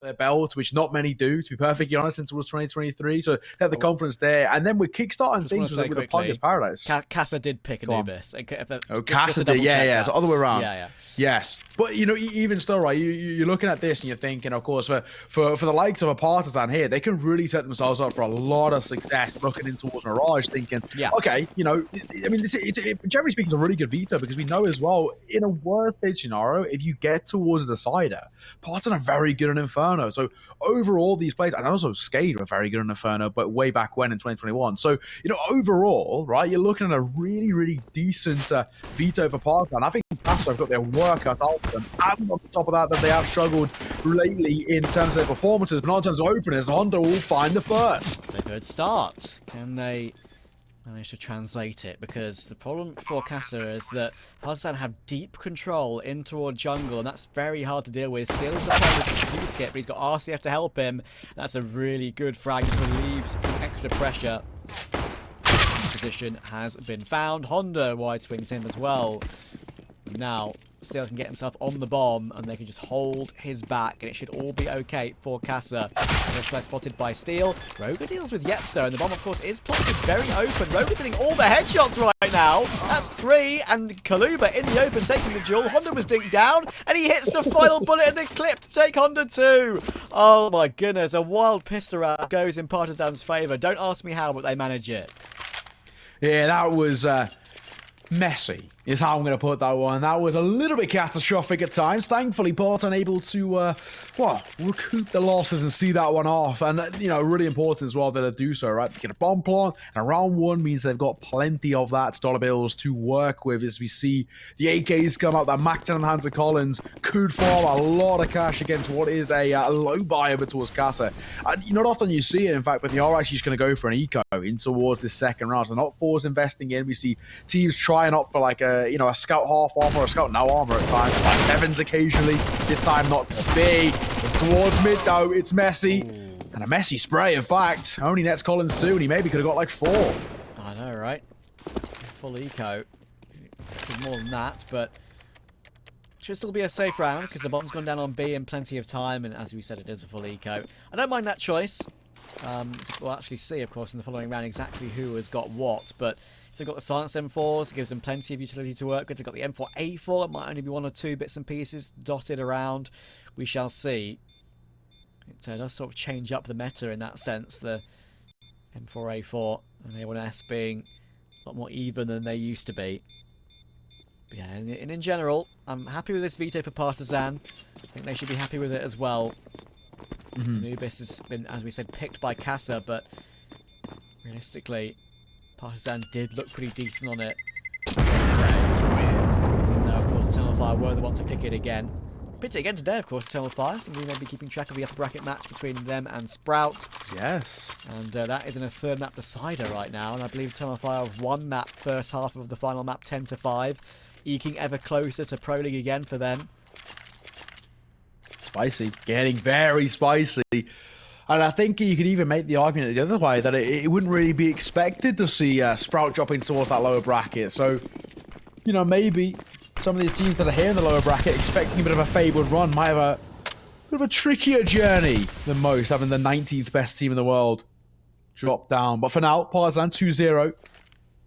their belt, which not many do, to be perfectly honest, since it was 2023. So they have the confidence there. And then we're kickstarting things with the Pugger's Paradise. Casa did pick Anubis. Casa did, yeah. So other way around. Yeah. Yes. But, you know, even still, right, you're looking at this and you're thinking, of course, for the likes of a Partizan here, they can really set themselves up for a lot of success looking in towards Mirage, thinking, okay, you know, I mean, generally speaking, it's a really good veto because we know as well, in a worst-case scenario, if you get towards the decider, Partizan are very good in Inferno. So overall, these players, and also Skade were very good in Inferno, but way back when in 2021. So, you know, overall, right, you're looking at a really, really decent veto for Partizan. I think Casa have got their work cut out for them. And on top of that, they have struggled lately in terms of their performances, but not in terms of openers. Honda will find the first. It's a good start. Can they manage to translate it? Because the problem for Casa is that Partizan have deep control in toward jungle, and that's very hard to deal with. Still is the player with the fuse kit, but he's got RCF to help him. That's a really good frag. It relieves some extra pressure. Position has been found. Honda wide swings him as well. Now, Steel can get himself on the bomb, and they can just hold his back, and it should all be okay for Casa. Player spotted by Steel. ROGA deals with Yepster, and the bomb, of course, is planted very open. ROGA's hitting all the headshots right now. That's 3, and KalubeR in the open, taking the duel. Honda was dinked down, and he hits the final bullet in the clip to take Honda 2. Oh my goodness, a wild pistol round goes in Partizan's favour. Don't ask me how, but they manage it. Yeah, that was messy, is how I'm going to put that one. That was a little bit catastrophic at times. Thankfully, Partizan able to, recoup the losses and see that one off. And, you know, really important as well that they do so, right? They get a bomb plant, and round 1 means they've got plenty of that dollar bills to work with as we see the AKs come out. That Mac 10 in the hands of Collins could farm a lot of cash against what is a low buy over towards Casa. And not often you see it, in fact, but they are actually just going to go for an eco in towards this second round. So not force investing in. We see teams trying up for like a scout half armor or a scout no armor at times. 5-7s occasionally. This time not to be. But towards mid though, it's messy. Ooh. And a messy spray, in fact. Only nets Collins 2, and he maybe could have got like 4. I know, right? Full eco. More than that, but should still be a safe round because the bomb's gone down on B in plenty of time, and as we said, it is a full eco. I don't mind that choice. We'll actually see, of course, in the following round exactly who has got what, but they've got the Silence M4s, it gives them plenty of utility to work with. They've got the M4A4, it might only be 1 or 2 bits and pieces dotted around. We shall see. It does sort of change up the meta in that sense, the M4A4 and the A1S being a lot more even than they used to be. But yeah, and in general, I'm happy with this veto for Partizan. I think they should be happy with it as well. Anubis has been, as we said, picked by Casa, but realistically, Partizan did look pretty decent on it yesterday. No, of course, Eternal Fire were the ones to pick it again. Picked it again today, of course, Eternal Fire. I think we may be keeping track of the upper bracket match between them and Sprout. Yes. And that is in a 3rd map decider right now, and I believe Eternal Fire have won that first half of the final map 10-5, eking ever closer to Pro League again for them. Spicy. Getting very spicy. And I think you could even make the argument the other way that it wouldn't really be expected to see Sprout dropping towards that lower bracket. So, you know, maybe some of these teams that are here in the lower bracket expecting a bit of a fabled run might have a bit of a trickier journey than most, having the 19th best team in the world drop down. But for now, Partizan 2-0.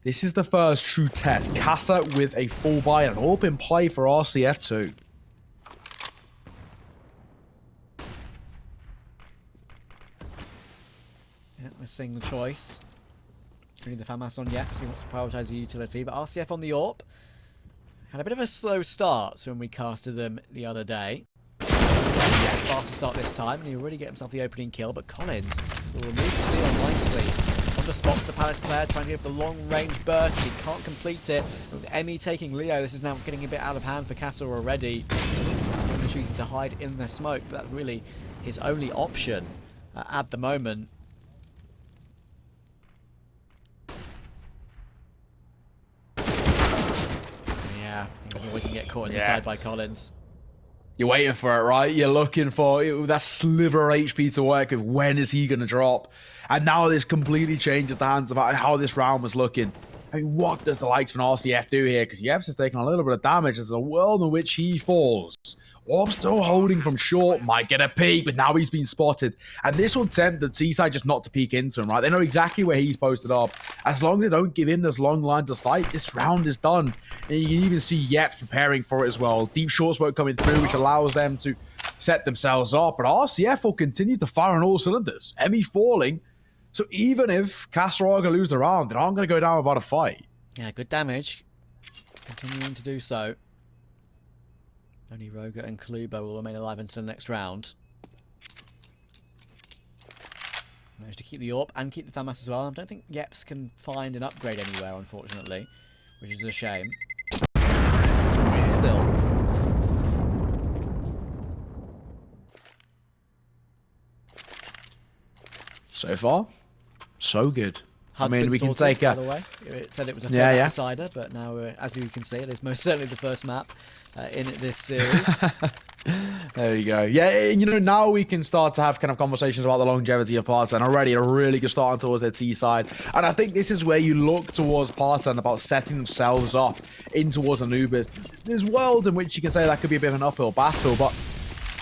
This is the first true test. Casa with a full buy and an open play for RCF2. A single choice. Really the FAMAS on Yep, so he wants to prioritise the utility, but RCF on the AWP had a bit of a slow start when we casted them the other day. Faster start this time, and he'll really get himself the opening kill, but Collins will remove Steel nicely. Honda spots the Palace player trying to give the long range burst. He can't complete it. With Emmy taking Leo, this is now getting a bit out of hand for Casa already. Honda choosing to hide in the smoke, but that's really his only option at the moment. Always can get caught in the side by Collins. You're waiting for it, right? You're looking for that sliver of HP to work with. When is he going to drop? And now this completely changes the hands about how this round was looking. I mean, what does the likes of an RCF do here? Because Yeps is taking a little bit of damage. There's a world in which he falls. Orb still holding from short, might get a peek, but now he's been spotted. And this will tempt the T-side just not to peek into him, right? They know exactly where he's posted up. As long as they don't give him this long line of sight, this round is done. And you can even see Yeps preparing for it as well. Deep short smoke coming through, which allows them to set themselves up. But RCF will continue to fire on all cylinders. Emmy falling. So even if ROGA lose the round, they aren't going to go down without a fight. Yeah, good damage. Continuing to do so. Only ROGA and KalubeR will remain alive until the next round. Managed to keep the AWP and keep the FAMAS as well. I don't think Yeps can find an upgrade anywhere, unfortunately, which is a shame. Still. So far, so good. Hud's I mean, been we can sorted, take a... by the way. It said it was a third Yeah. outsider, but now, as you can see, it is most certainly the first map in this series. There you go. Yeah, you know, now we can start to have kind of conversations about the longevity of Partizan. Already a really good start towards their T side. And I think this is where you look towards Partizan about setting themselves up in towards Anubis. There's worlds in which you can say that could be a bit of an uphill battle, but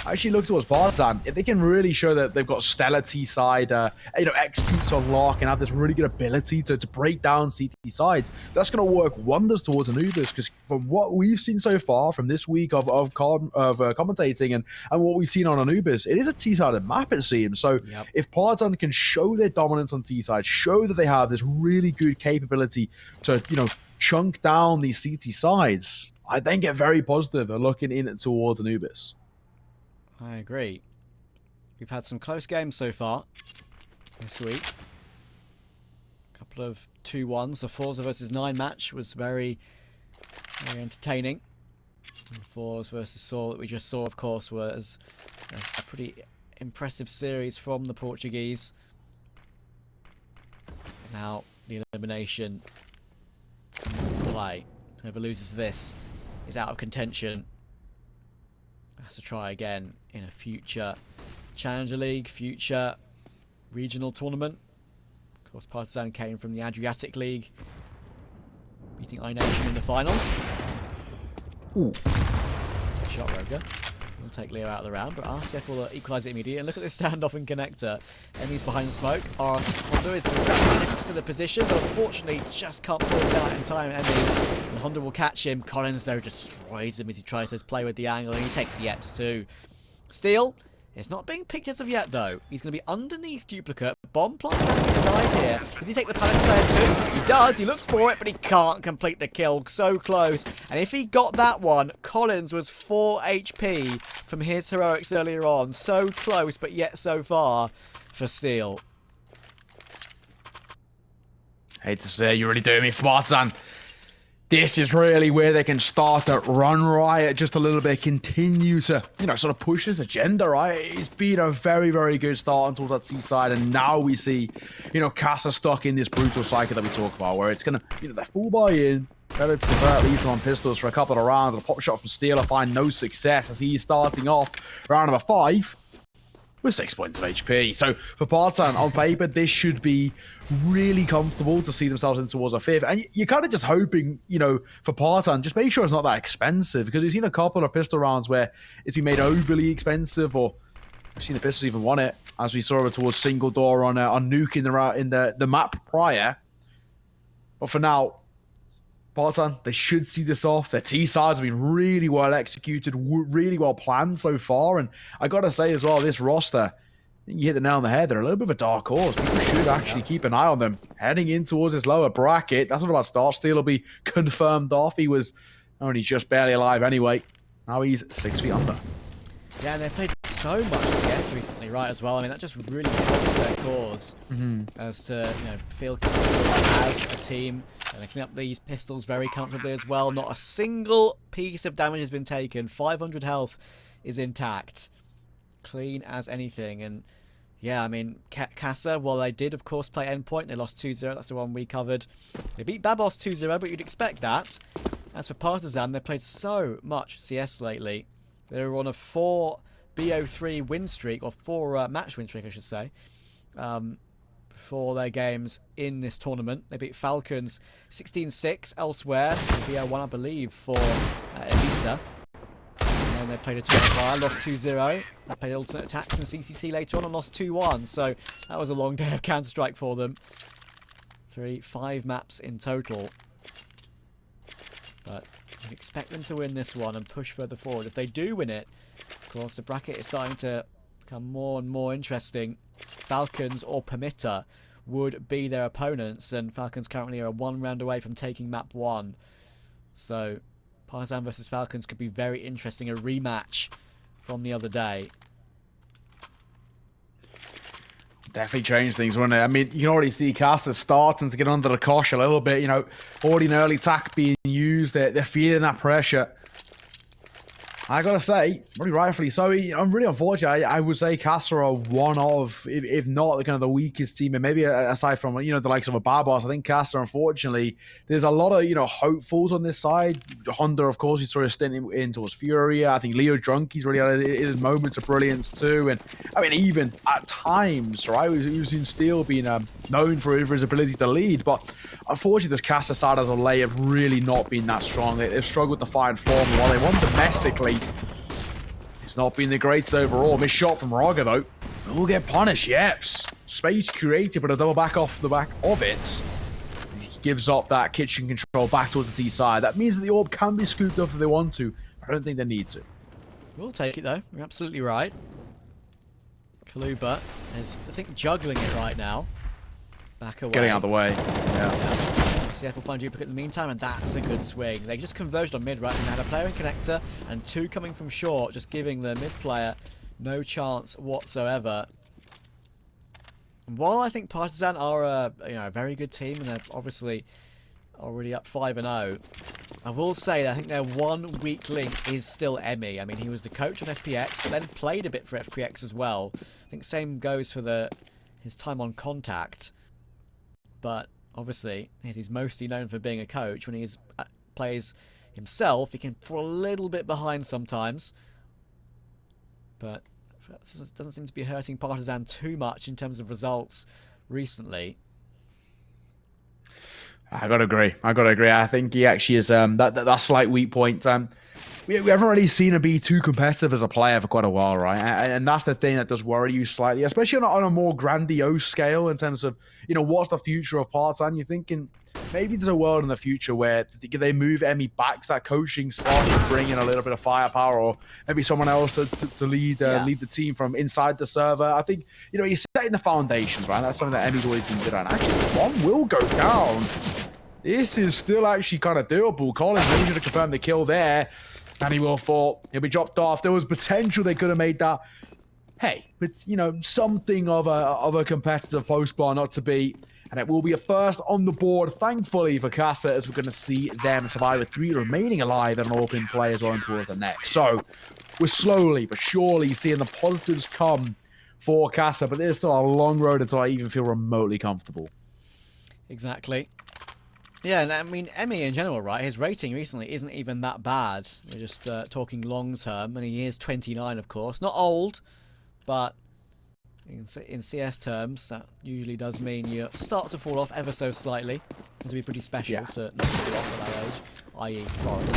I actually look towards Partizan. If they can really show that they've got stellar T-side, executes on lock and have this really good ability to break down CT sides, that's going to work wonders towards Anubis, because from what we've seen so far from this week of commentating and what we've seen on Anubis, it is a T-sided map, it seems. So if Partizan can show their dominance on T-side, show that they have this really good capability to, chunk down these CT sides, I then get very positive and looking in towards Anubis. I agree. We've had some close games so far this week. A couple of 2-1s. The Forza versus 9 match was very, very entertaining. And the Forza versus Saul that we just saw, of course, was a pretty impressive series from the Portuguese. Now the elimination to play. Whoever loses this is out of contention. Has to try again in a future Challenger League, future regional tournament. Of course, Partizan came from the Adriatic League, beating iNation in the final. Ooh. Shot ROGA. We'll take Leo out of the round, but RCF will equalise it immediately. And look at this standoff and connector. Emmy's behind the smoke. Honda is next to the position, but unfortunately just can't pull it out in time. Emmy. And Honda will catch him. Collins, though, destroys him as he tries to play with the angle, and he takes Yeps too. Steele is not being picked as of yet, though. He's going to be underneath Duplicate. Bomb plant denied here. Does he take the panic player too? He does. He looks for it, but he can't complete the kill. So close. And if he got that one, Collins was 4 HP from his heroics earlier on. So close, but yet so far for Steele. Hate to say, you're really doing me for Partizan. This is really where they can start to run riot just a little bit, continue to, sort of push this agenda, right? It's been a very, very good start towards that C side, and now we see, Casa stuck in this brutal cycle that we talk about, where it's going to, they're full buy-in, better to convert these on pistols for a couple of rounds. A pop shot from Steele, I find no success as he's starting off round number 5 with 6 points of HP. So for Partizan, on paper, this should be really comfortable to see themselves in towards a 5th. And you're kind of just hoping, for Partizan, just make sure it's not that expensive, because we've seen a couple of pistol rounds where it's been made overly expensive, or we've seen the pistols even won it, as we saw it towards single door on Nuke in the map prior. But for now, Partizan, they should see this off. Their T-sides have been really well executed, really well planned so far. And I got to say as well, this roster, I think you hit the nail on the head. They're a little bit of a dark horse. People should actually keep an eye on them. Heading in towards this lower bracket, that's not about start. Steele will be confirmed off. He was only just barely alive anyway. Now he's 6 feet under. Yeah, and they played so much CS recently, right, as well. I mean, that just really helps their cause as to, feel comfortable as a team. And they clean up these pistols very comfortably as well. Not a single piece of damage has been taken. 500 health is intact. Clean as anything. And yeah, I mean, Casa, well, they did, of course, play Endpoint. They lost 2-0. That's the one we covered. They beat Babos 2-0, but you'd expect that. As for Partizan, they played so much CS lately. They were on a 4 BO3 win streak, or 4 match win streak, I should say. For their games in this tournament. They beat Falcons 16-6 elsewhere. BO1, I believe, for Elisa. And then they played a 2-fire, lost 2-0. They played alternate attacks and CCT later on and lost 2-1. So that was a long day of Counter-Strike for them. 5 maps in total. But you'd expect them to win this one and push further forward. If they do win it, of course, the bracket is starting to become more and more interesting. Falcons or Permitter would be their opponents, and Falcons currently are 1 round away from taking map 1. So Partizan versus Falcons could be very interesting, a rematch from the other day. Definitely changed things, wouldn't it? I mean, you can already see Casa starting to get under the cosh a little bit, you know, already an early attack being used. They're feeling that pressure. I gotta say, really rightfully so. I'm really unfortunate. I would say Casa are one of, if not the kind of the weakest team, and maybe aside from, you know, the likes of a Barbos, I think Casa, unfortunately, there's a lot of, you know, hopefuls on this side. Honda, of course, he's sort of stinting in towards Furia. I think Leo Drunky's really had his moments of brilliance too. And I mean, even at times, right, using Steel being known for his ability to lead, but unfortunately, this Casa side as a lay have really not been that strong. They've struggled to find form. While they won domestically, it's not been the greatest overall. Missed shot from ROGA, though. Will get punished, yes. Space created, but a double back off the back of it. He gives up that kitchen control back towards the T side. That means that the orb can be scooped up if they want to. I don't think they need to. We'll take it, though. You're absolutely right. KalubeR is, I think, juggling it right now. Back away. Getting out of the way. Yeah. CF will find duplicate in the meantime, and that's a good swing. They just converged on mid, right? And they had a player in connector and 2 coming from short, just giving the mid player no chance whatsoever. And while I think Partizan are a very good team, and they're obviously already up 5-0, I will say that I think their one weak link is still Emmy. I mean, he was the coach on FPX, but then played a bit for FPX as well. I think same goes for his time on Contact, but obviously, he's mostly known for being a coach. When he plays himself, he can fall a little bit behind sometimes. But it doesn't seem to be hurting Partizan too much in terms of results recently. I gotta agree. I think he actually is that slight weak point. We haven't really seen him be too competitive as a player for quite a while, right? And that's the thing that does worry you slightly, especially on a more grandiose scale in terms of, you know, what's the future of Partizan? You're thinking maybe there's a world in the future where they move Emmy back to that coaching slot to bring in a little bit of firepower, or maybe someone else to lead the team from inside the server. I think, you know, he's setting the foundations, right? That's something that Emmy's always been good at. Actually, one will go down. This is still actually kind of doable. Collins needed to confirm the kill there. And he will fall. He'll be dropped off. There was potential they could have made that. Hey, but you know, something of a competitive post bar, not to be. And it will be a first on the board, thankfully, for Casa, as we're going to see them survive with 3 remaining alive and an open play as well towards the next. So we're slowly but surely seeing the positives come for Casa, but there's still a long road until I even feel remotely comfortable. Exactly. Yeah, and I mean, Emmy in general, right? His rating recently isn't even that bad. We're just talking long term, and he is 29, of course. Not old, but in CS terms, that usually does mean you start to fall off ever so slightly. And to be pretty special to not fall off at that age, i.e. Forest.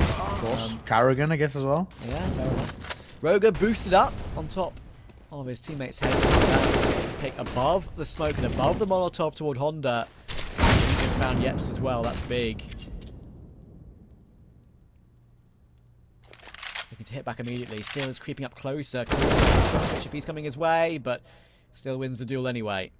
Of course. Carrigan, I guess, as well. Yeah, fair enough. ROGA boosted up on top of his teammates' heads. Pick above the smoke and above the Molotov toward Honda. Found Yeps as well, that's big. Looking to hit back immediately. Steel is creeping up closer. Switch if he's coming his way, but still wins the duel anyway.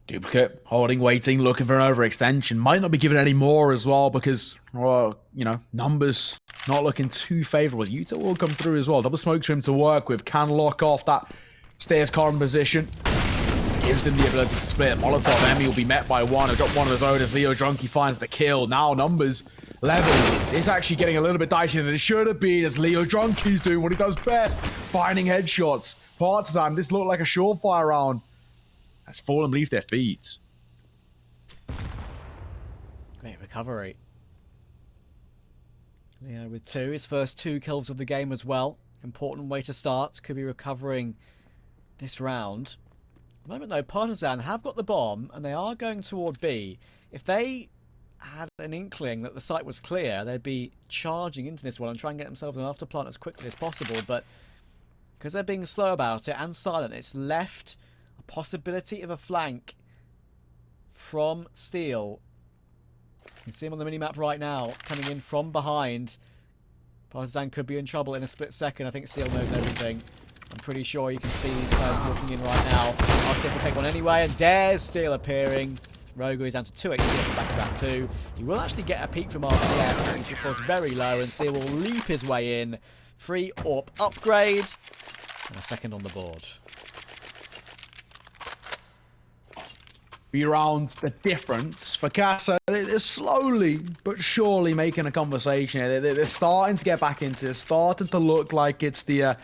Duplicate, holding, waiting, looking for an overextension. Might not be given any more as well because, well, you know, numbers not looking too favourable. Utah will come through as well. Double smoke for him to work with. Can lock off that stairs column position. Gives them the ability to split. Molotov Emmy will be met by one. He'll drop one of his own as Leo Drunky finds the kill. Now numbers level. It's actually getting a little bit dicier than it should have been as Leo Drunky's doing what he does best. Finding headshots. Partizan, this looked like a surefire round. Has fallen beneath their feet. Great recovery. Leo with 2. His first 2 kills of the game as well. Important way to start. Could be recovering this round. At the moment though, Partizan have got the bomb and they are going toward B. If they had an inkling that the site was clear, they'd be charging into this one and try and get themselves an afterplant as quickly as possible. But because they're being slow about it and silent, it's left a possibility of a flank from Steel. You can see him on the minimap right now, coming in from behind. Partizan could be in trouble in a split second. I think Steel knows everything. I'm pretty sure you can see these players walking in right now. RCF will take one anyway, and there's Steel appearing. ROGA is down to 2 HP at the back of round 2. He will actually get a peek from RCF, which of course very low, and Steel will leap his way in. Free AWP upgrade, and a second on the board. 3 rounds, the difference for Casa. They're slowly but surely making a conversation here. They're starting to get back into it, starting to look like it's the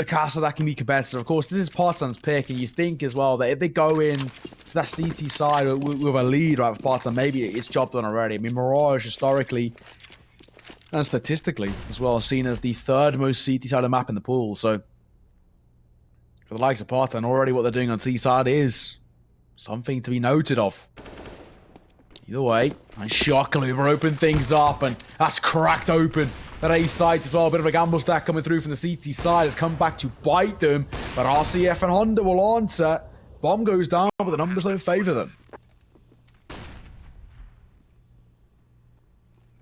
Casa that can be competitive. Of course, this is Partizan's pick, and you think as well that if they go in to that CT side with a lead, right, for Partizan, maybe it's job done already. I mean, Mirage historically and statistically as well seen as the 3rd most CT side of map in the pool. So for the likes of Partizan, already what they're doing on C side is something to be noted of. Either way, nice shot. KalubeR open things up, and that's cracked open. That A side as well, a bit of a gamble stack coming through from the CT side. Has come back to bite them, but RCF and Honda will answer. Bomb goes down, but the numbers don't favour them.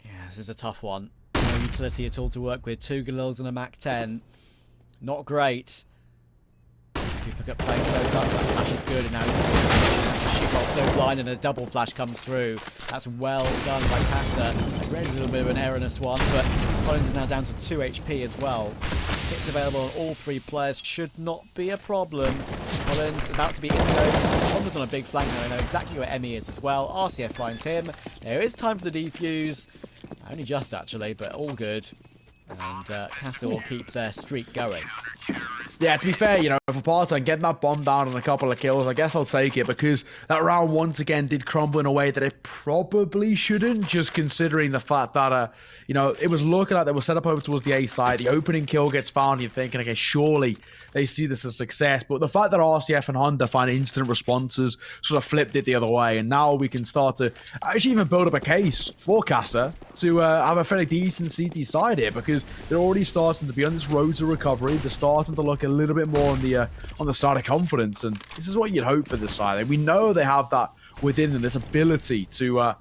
Yeah, this is a tough one. No utility at all to work with. 2 Galils and a MAC-10. Not great. Do pick up playing close up. That flash is good, and now shoot while so blind, and a double flash comes through. That's well done by Casa. Really a little bit of an erroneous one, but Collins is now down to 2 HP as well. Hits available on all 3 players. Should not be a problem. Collins about to be in though. Honda's on a big flank now. They know exactly where Emmy is as well. RCF finds him. There is time for the defuse. Only just actually, but all good. And Casa will keep their streak going. Yeah, to be fair, you know, for Partizan, getting that bomb down on a couple of kills, I guess I'll take it, because that round once again did crumble in a way that it probably shouldn't, just considering the fact that, you know, it was looking like they were set up over towards the A side. The opening kill gets found, you're thinking, okay, surely they see this as success. But the fact that RCF and Honda find instant responses sort of flipped it the other way, and now we can start to actually even build up a case for Casa to have a fairly decent CT side here, because they're already starting to be on this road to recovery. They're starting to look a little bit more on the side of confidence, and this is what you'd hope for this side. We know they have that within them, this ability to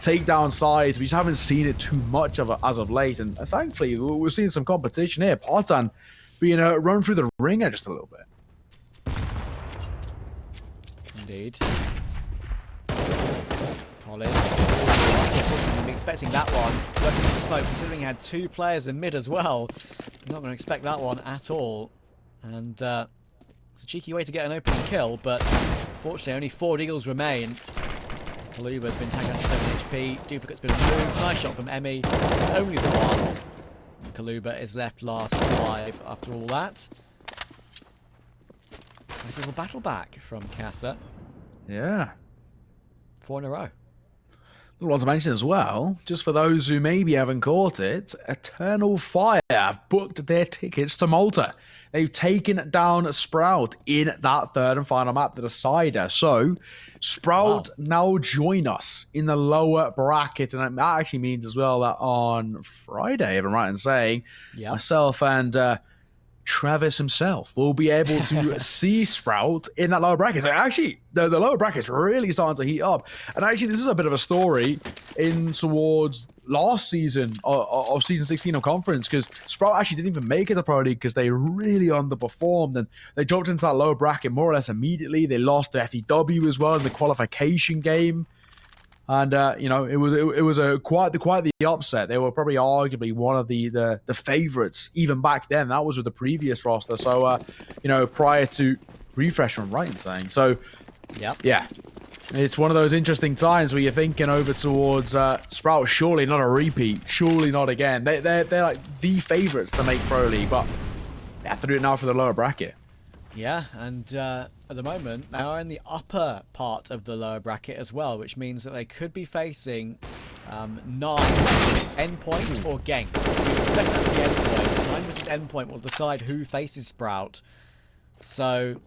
take down sides. We just haven't seen it too much of as of late, and thankfully we're seeing some competition here. Partizan being run through the ringer just a little bit. Indeed. Collins. I'm expecting that one. Working in the smoke, considering he had 2 players in mid as well. You're not going to expect that one at all. And it's a cheeky way to get an opening kill, but fortunately only 4 deals remain. KalubeR's been tagged down to 7 HP. Duplicate's been removed. Nice shot from Emmy. It's only the one. And KalubeR is left last alive after all that. Nice little battle back from Casa. Yeah. 4 in a row. I want to mention as well, just for those who maybe haven't caught it, Eternal Fire have booked their tickets to Malta. They've taken down Sprout in that 3rd and final map, the decider. So, Sprout now join us in the lower bracket, and that actually means as well that on Friday, if I'm right in saying, myself and Travis himself will be able to see Sprout in that lower bracket. So actually, the lower bracket's really starting to heat up. And actually, this is a bit of a story in towards last season of Season 16 of Conference, because Sprout actually didn't even make it to Pro League because they really underperformed, and they dropped into that lower bracket more or less immediately. They lost to FEW as well in the qualification game. And you know, it was quite the upset. They were probably arguably one of the favorites even back then. That was with the previous roster. So you know, prior to refresh, I'm right in saying. So yeah, it's one of those interesting times where you're thinking over towards Sprout. Surely not a repeat. Surely not again. They're like the favorites to make Pro League, but they have to do it now for the lower bracket. Yeah, and at the moment, they are in the upper part of the lower bracket as well, which means that they could be facing 9 Endpoint or Genk. We expect that to be Endpoint. 9 versus Endpoint will decide who faces Sprout. So,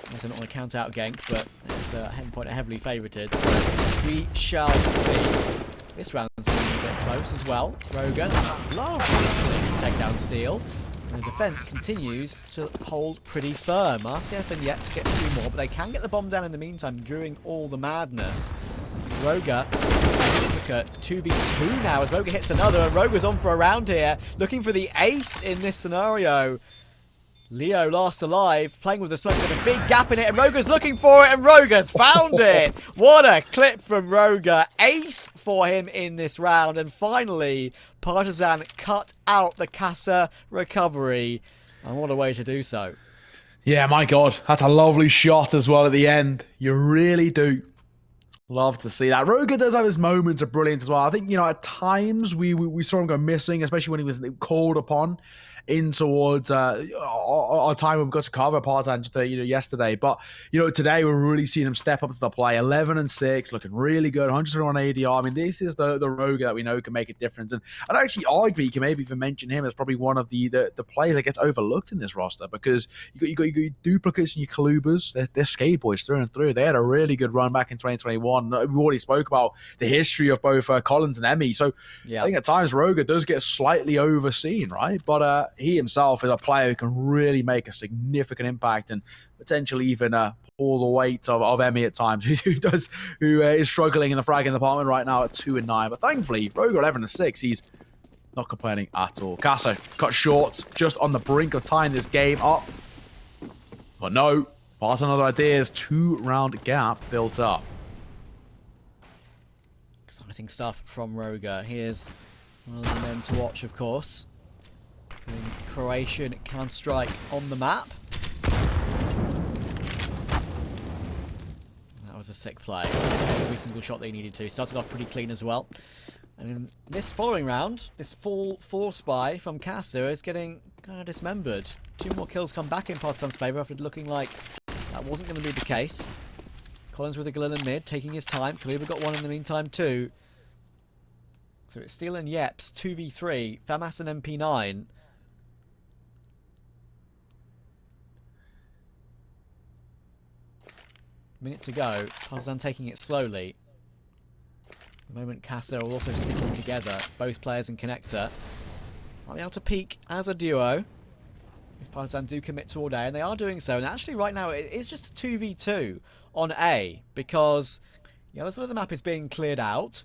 I don't want to count out gank, but it's a point heavily favoured. So we shall see. This round's going to be a bit close as well. ROGA, lovely take down Steel. And the defence continues to hold pretty firm. RCF and Yeps get 2 more, but they can get the bomb down in the meantime during all the madness. ROGA look at 2v2 now as ROGA hits another, and ROGA's on for a round here, looking for the ace in this scenario. Leo last alive, playing with the smoke with a big gap in it, and ROGA's looking for it, and ROGA's found it! What a clip from ROGA. Ace for him in this round, and finally, Partizan cut out the Casa recovery. And what a way to do so. Yeah, my God, that's a lovely shot as well at the end. You really do love to see that. ROGA does have his moments of brilliance as well. I think, at times we saw him go missing, especially when he was called upon in towards our time when we got to cover Partizan just yesterday. But today we're really seeing him step up to the play. 11-6, looking really good. 121 ADR. I mean, this is the ROGA that we know can make a difference. And I'd actually argue you can maybe even mention him as probably one of the players that gets overlooked in this roster, because you got your duplicates and your KalubeRs. They're skate boys through and through. They had a really good run back in 2021. We already spoke about the history of both Collins and Emmy. So yeah. I think at times ROGA does get slightly overseen, right? But he himself is a player who can really make a significant impact and potentially even pull the weight of Emmy at times, who is struggling in the fragging department right now at 2-9. But thankfully, ROGA 11-6, he's not complaining at all. Casa cut short, just on the brink of tying this game up. But no, Partizan other ideas, 2-round gap built up. Exciting stuff from ROGA. Here's one of the men to watch, of course. Croatian Counter-Strike on the map. That was a sick play. Every single shot they needed to. Started off pretty clean as well. And in this following round, this full force buy from Casa is getting kind of dismembered. 2 more kills come back in Partizan's favour after looking like that wasn't going to be the case. Collins with a Galil mid, taking his time. KalubeR got one in the meantime too. So it's Steel and Yeps, 2v3. Famas and MP9. Minute to go. Partizan taking it slowly. The moment Casa are also sticking together. Both players and Connector. Might be able to peak as a duo if Partizan do commit toward A, and they are doing so. And actually right now it is just a 2v2 on A, because the other side of the map is being cleared out.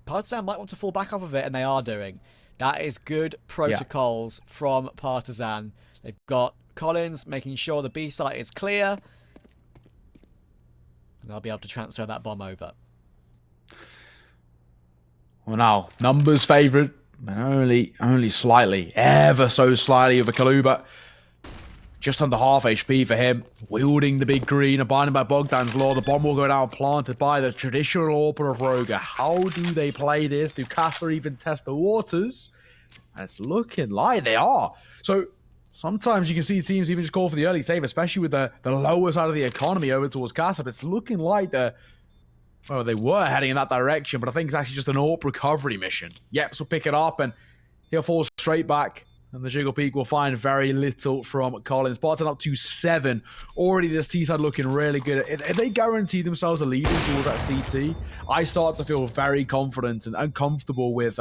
Partizan might want to fall back off of it, and they are doing. That is good protocols from Partizan. They've got Collins making sure the B site is clear. And they'll be able to transfer that bomb over. Well, now, numbers favourite, but only slightly, ever so slightly over KalubeR. Just under half HP for him, wielding the big green, abiding by Bogdan's law. The bomb will go down planted by the traditional AWP of ROGA. How do they play this? Do Casa even test the waters? And it's looking like they are. So sometimes you can see teams even just call for the early save, especially with the lower side of the economy over towards Casa. But it's looking like they were heading in that direction, but I think it's actually just an AWP recovery mission. Yeps will pick it up, and he'll fall straight back, and the Jiggle Peak will find very little from Collins. Partizan up to 7. Already this T-side looking really good. If they guarantee themselves a lead towards that CT, I start to feel very confident and comfortable with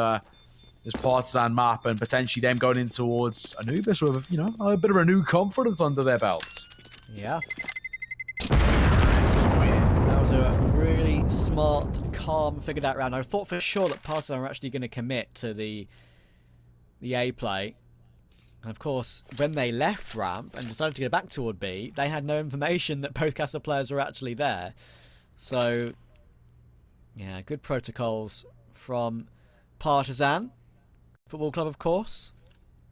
this Partizan map, and potentially them going in towards Anubis with, a bit of a new confidence under their belts. Yeah. That was a really smart, calm, figured out round. I thought for sure that Partizan were actually going to commit to the A play. And of course, when they left ramp and decided to go back toward B, they had no information that both Casa players were actually there. So, yeah, good protocols from Partizan Football Club, of course.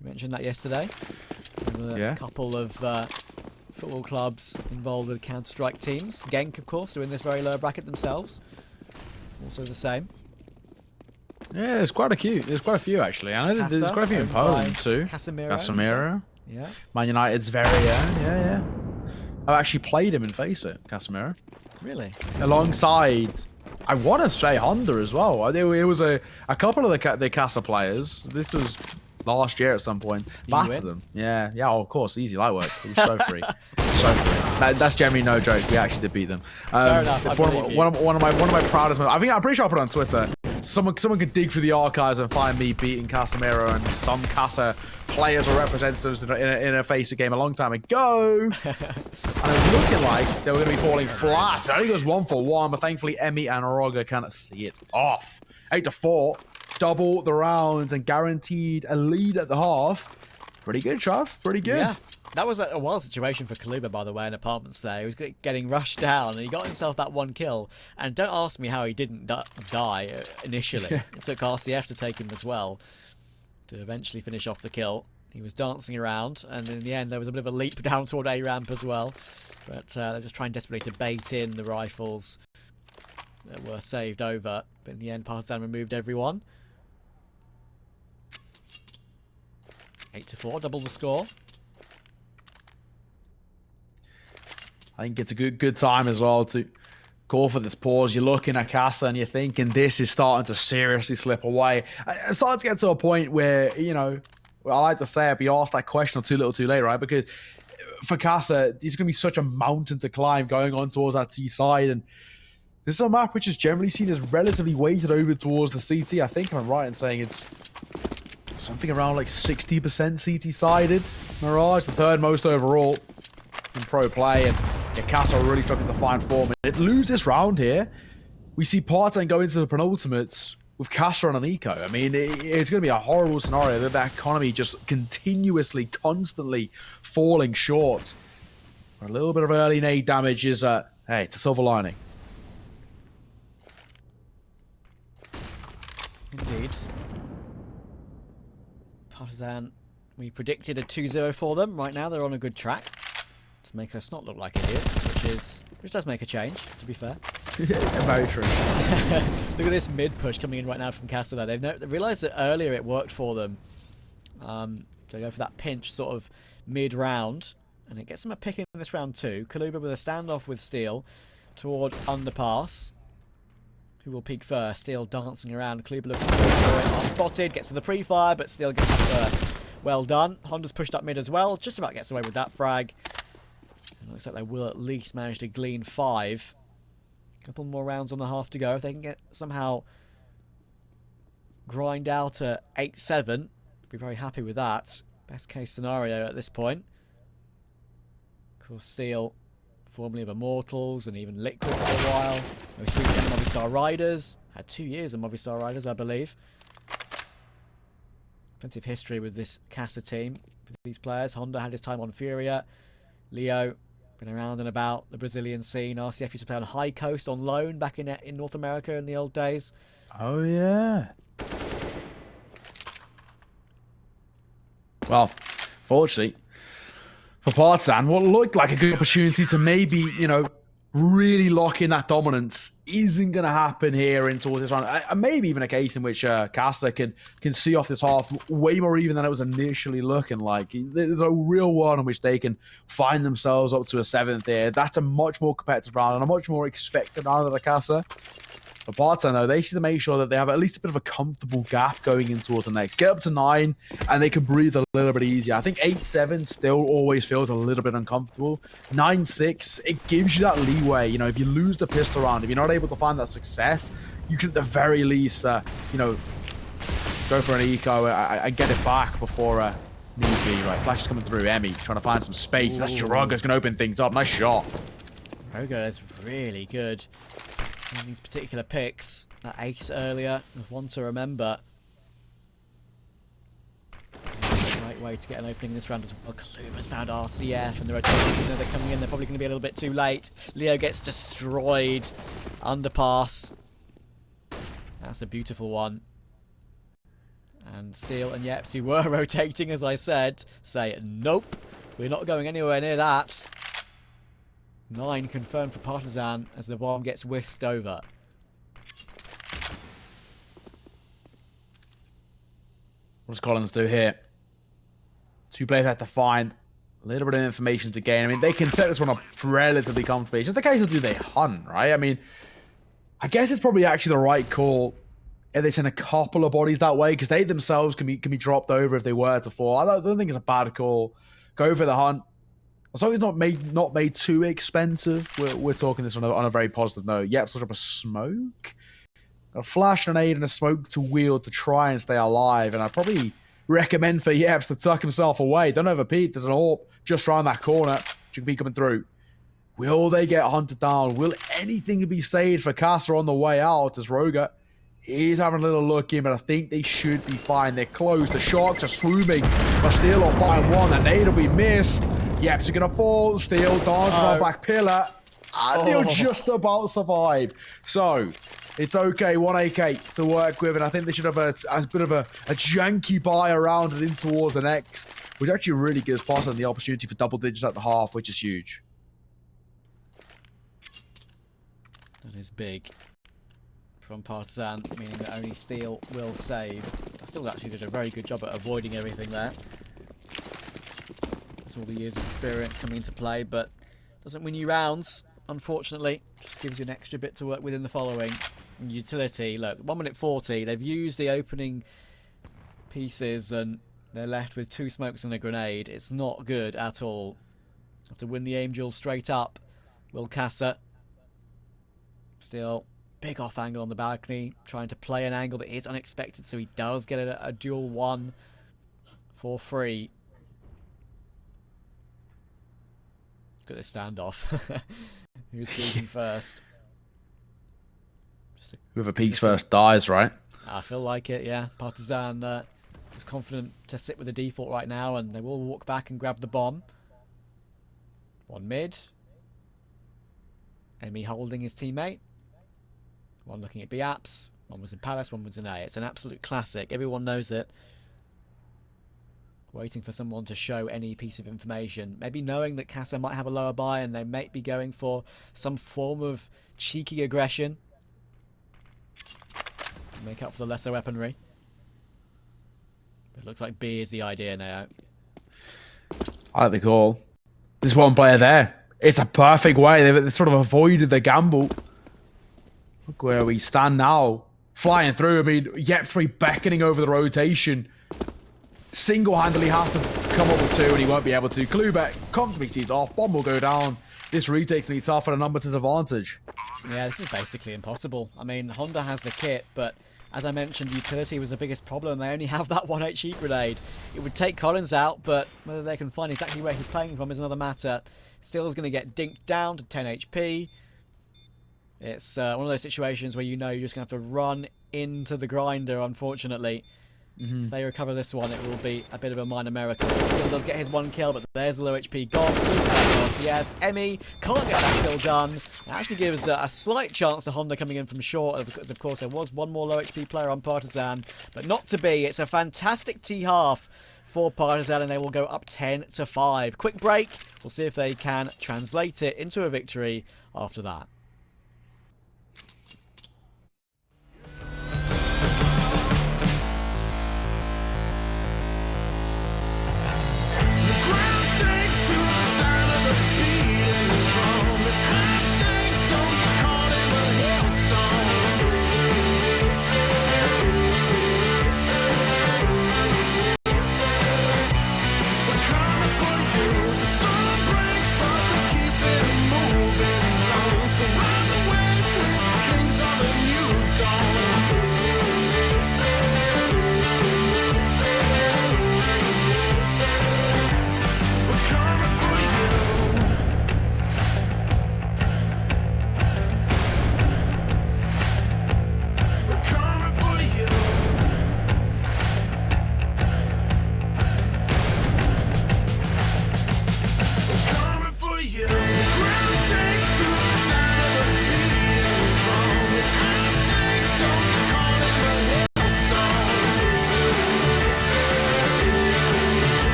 We mentioned that yesterday. A couple of football clubs involved with Counter-Strike teams. Genk, of course, are in this very low bracket themselves. Also the same. Yeah, there's quite a few. There's quite a few, actually. I know there's quite a few in Poland, too. Casemiro. Yeah. Man United's very own. Yeah. I've actually played him in FACEIT, Casemiro. Really? Alongside, I want to say Honda as well. It was a couple of the Casa players. This was last year at some point. Battered them. Yeah, of course. Easy light work. It was so free. So that's generally no joke. We actually did beat them. Fair enough. One of my proudest moments. I'm pretty sure I put it on Twitter. Someone could dig through the archives and find me beating Casemiro and some Casa players or representatives in a FACEIT game a long time ago. And it was looking like they were going to be falling flat. It only goes 1-for-1, but thankfully Emmy and ROGA can't see it off. 8-4, double the rounds and guaranteed a lead at the half. Pretty good, Trav. Pretty good. Yeah. That was a wild situation for KalubeR, by the way, in apartments there. He was getting rushed down, and he got himself that 1 kill. And don't ask me how he didn't die initially. Yeah. It took RCF to take him as well to eventually finish off the kill. He was dancing around, and in the end, there was a bit of a leap down toward A ramp as well. But they're just trying desperately to bait in the rifles that were saved over. But in the end, Partizan removed everyone. 8-4, double the score. I think it's a good time as well to call for this pause. You're looking at Casa and you're thinking this is starting to seriously slip away. It's starting to get to a point where, you know, I like to say I'd be asked that question too little too late, right? Because for Casa, there's going to be such a mountain to climb going on towards that T side. And this is a map which is generally seen as relatively weighted over towards the CT. I think I'm right in saying it's something around like 60% CT sided. Mirage, the third most overall in pro play. And Casa are really struggling to find form. If they lose this round here, we see Partizan go into the penultimates with Casa on an eco. I mean, it's going to be a horrible scenario that economy just continuously, constantly falling short. A little bit of early nade damage is, hey, it's a silver lining. Indeed. Partizan, we predicted a 2-0 for them. Right now, they're on a good track to make us not look like idiots, which does make a change, to be fair. Yeah, very true. Look at this mid push coming in right now from Casa though. They've realised that earlier it worked for them. They go for that pinch sort of mid round, and it gets them a pick in this round too. KalubeR with a standoff with Steel toward underpass. Who will peek first? Steel dancing around. KalubeR looking for it. Unspotted, gets to the pre-fire, but Steel gets it first. Well done. Honda's pushed up mid as well. Just about gets away with that frag. It looks like they will at least manage to glean 5. A couple more rounds on the half to go. If they can get somehow grind out at 8-7, be very happy with that. Best case scenario at this point. Of course, Steel, formerly of Immortals and even Liquid for a while. Most recently Movistar Riders. Had 2 years of Movistar Riders, I believe. Plenty of history with this Casa team, with these players. Honda had his time on Furia. Leo, been around and about the Brazilian scene. RCF used to play on High Coast on loan back in North America in the old days. Oh, yeah. Well, fortunately, for Partizan, what looked like a good opportunity to maybe, you know, really lock in that dominance isn't going to happen here in towards this round. Maybe even a case in which Casa can see off this half way more even than it was initially looking like. There's a real world in which they can find themselves up to a 7th here. That's a much more competitive round and a much more expected round of the Casa. For Partizan, though, they need to make sure that they have at least a bit of a comfortable gap going in towards the next. Get up to 9, and they can breathe a little bit easier. I think 8-7 still always feels a little bit uncomfortable. 9-6, it gives you that leeway. You know, if you lose the pistol round, if you're not able to find that success, you can at the very least, you know, go for an eco and get it back before need be. Right, Flash is coming through. Emmy trying to find some space. Ooh. That's ROGA's going to open things up. Nice shot. ROGA is really good. And these particular picks, that ace earlier, was one to remember. Right way to get an opening in this round as well. KalubeR's found RCF and the rotation. They're coming in. They're probably going to be a little bit too late. Leo gets destroyed. Underpass. That's a beautiful one. And Steel and Yeps, who were rotating, as I said, say, nope, we're not going anywhere near that. 9 confirmed for Partizan as the bomb gets whisked over. What does Collins do here? 2 players have to find a little bit of information to gain. I mean, they can set this one up relatively comfortably. It's just a case of do they hunt, right? I mean, I guess it's probably actually the right call if they send a couple of bodies that way, because they themselves can be dropped over if they were to fall. I don't think it's a bad call. Go for the hunt. As long as it's not made too expensive, we're talking this on a very positive note. Yep, sort of a smoke. A flash grenade and a smoke to wield to try and stay alive. And I'd probably recommend for Yeps to tuck himself away. Don't overpeat. There's an AWP just around that corner. Should be coming through. Will they get hunted down? Will anything be saved for Casa on the way out as ROGA is having a little look in, but I think they should be fine. They're close. The sharks are swarming. But Steel will find one. The nade will be missed. Yeps are going to fall. Steel dance on back pillar. And they'll just about survive. So, it's okay. 1 AK to work with. And I think they should have a bit of a janky buy around and in towards the next, which actually really gives Partizan the opportunity for double digits at the half, which is huge. That is big from Partizan, meaning that only Steel will save. Steel actually did a very good job at avoiding everything there. That's all the years of experience coming into play, but doesn't win you rounds, unfortunately. Just gives you an extra bit to work with in the following. Utility, look, 1 minute 40. They've used the opening pieces and they're left with 2 smokes and a grenade. It's not good at all. Have to win the aim duel straight up. Will Casa. Still, big off angle on the balcony, trying to play an angle that is unexpected, so he does get a dual 1 for free. Look at this standoff. Who's peeking first? Whoever peeks first dies, right? I feel like it, yeah. Partizan is confident to sit with the default right now, and they will walk back and grab the bomb. 1 mid. Emmy holding his teammate. 1 looking at B apps. 1 was in Palace, 1 was in A. It's an absolute classic. Everyone knows it. Waiting for someone to show any piece of information. Maybe knowing that Casa might have a lower buy and they might be going for some form of cheeky aggression to make up for the lesser weaponry. But it looks like B is the idea now. I like the call. There's one player there. It's a perfect way. They've sort of avoided the gamble. Look where we stand now. Flying through. I mean, Yep3 beckoning over the rotation. Single-handedly has to come up with 2 and he won't be able to. KalubeR comfortably sees off. Bomb will go down. This retake's going to be tough and a number disadvantage. Yeah, this is basically impossible. I mean, Honda has the kit, but as I mentioned, utility was the biggest problem. They only have that 1 HE grenade. It would take Collins out, but whether they can find exactly where he's playing from is another matter. Still is going to get dinked down to 10 HP. It's one of those situations where you know you're just going to have to run into the grinder, unfortunately. If they recover this one, it will be a bit of a minor miracle. Still does get his 1 kill, but there's the low HP gone. Yeah, Emmy can't get that kill done. It actually gives a slight chance to Honda coming in from short, because of course there was 1 more low HP player on Partizan, but not to be. It's a fantastic T-half for Partizan, and they will go up 10-5. Quick break. We'll see if they can translate it into a victory after that.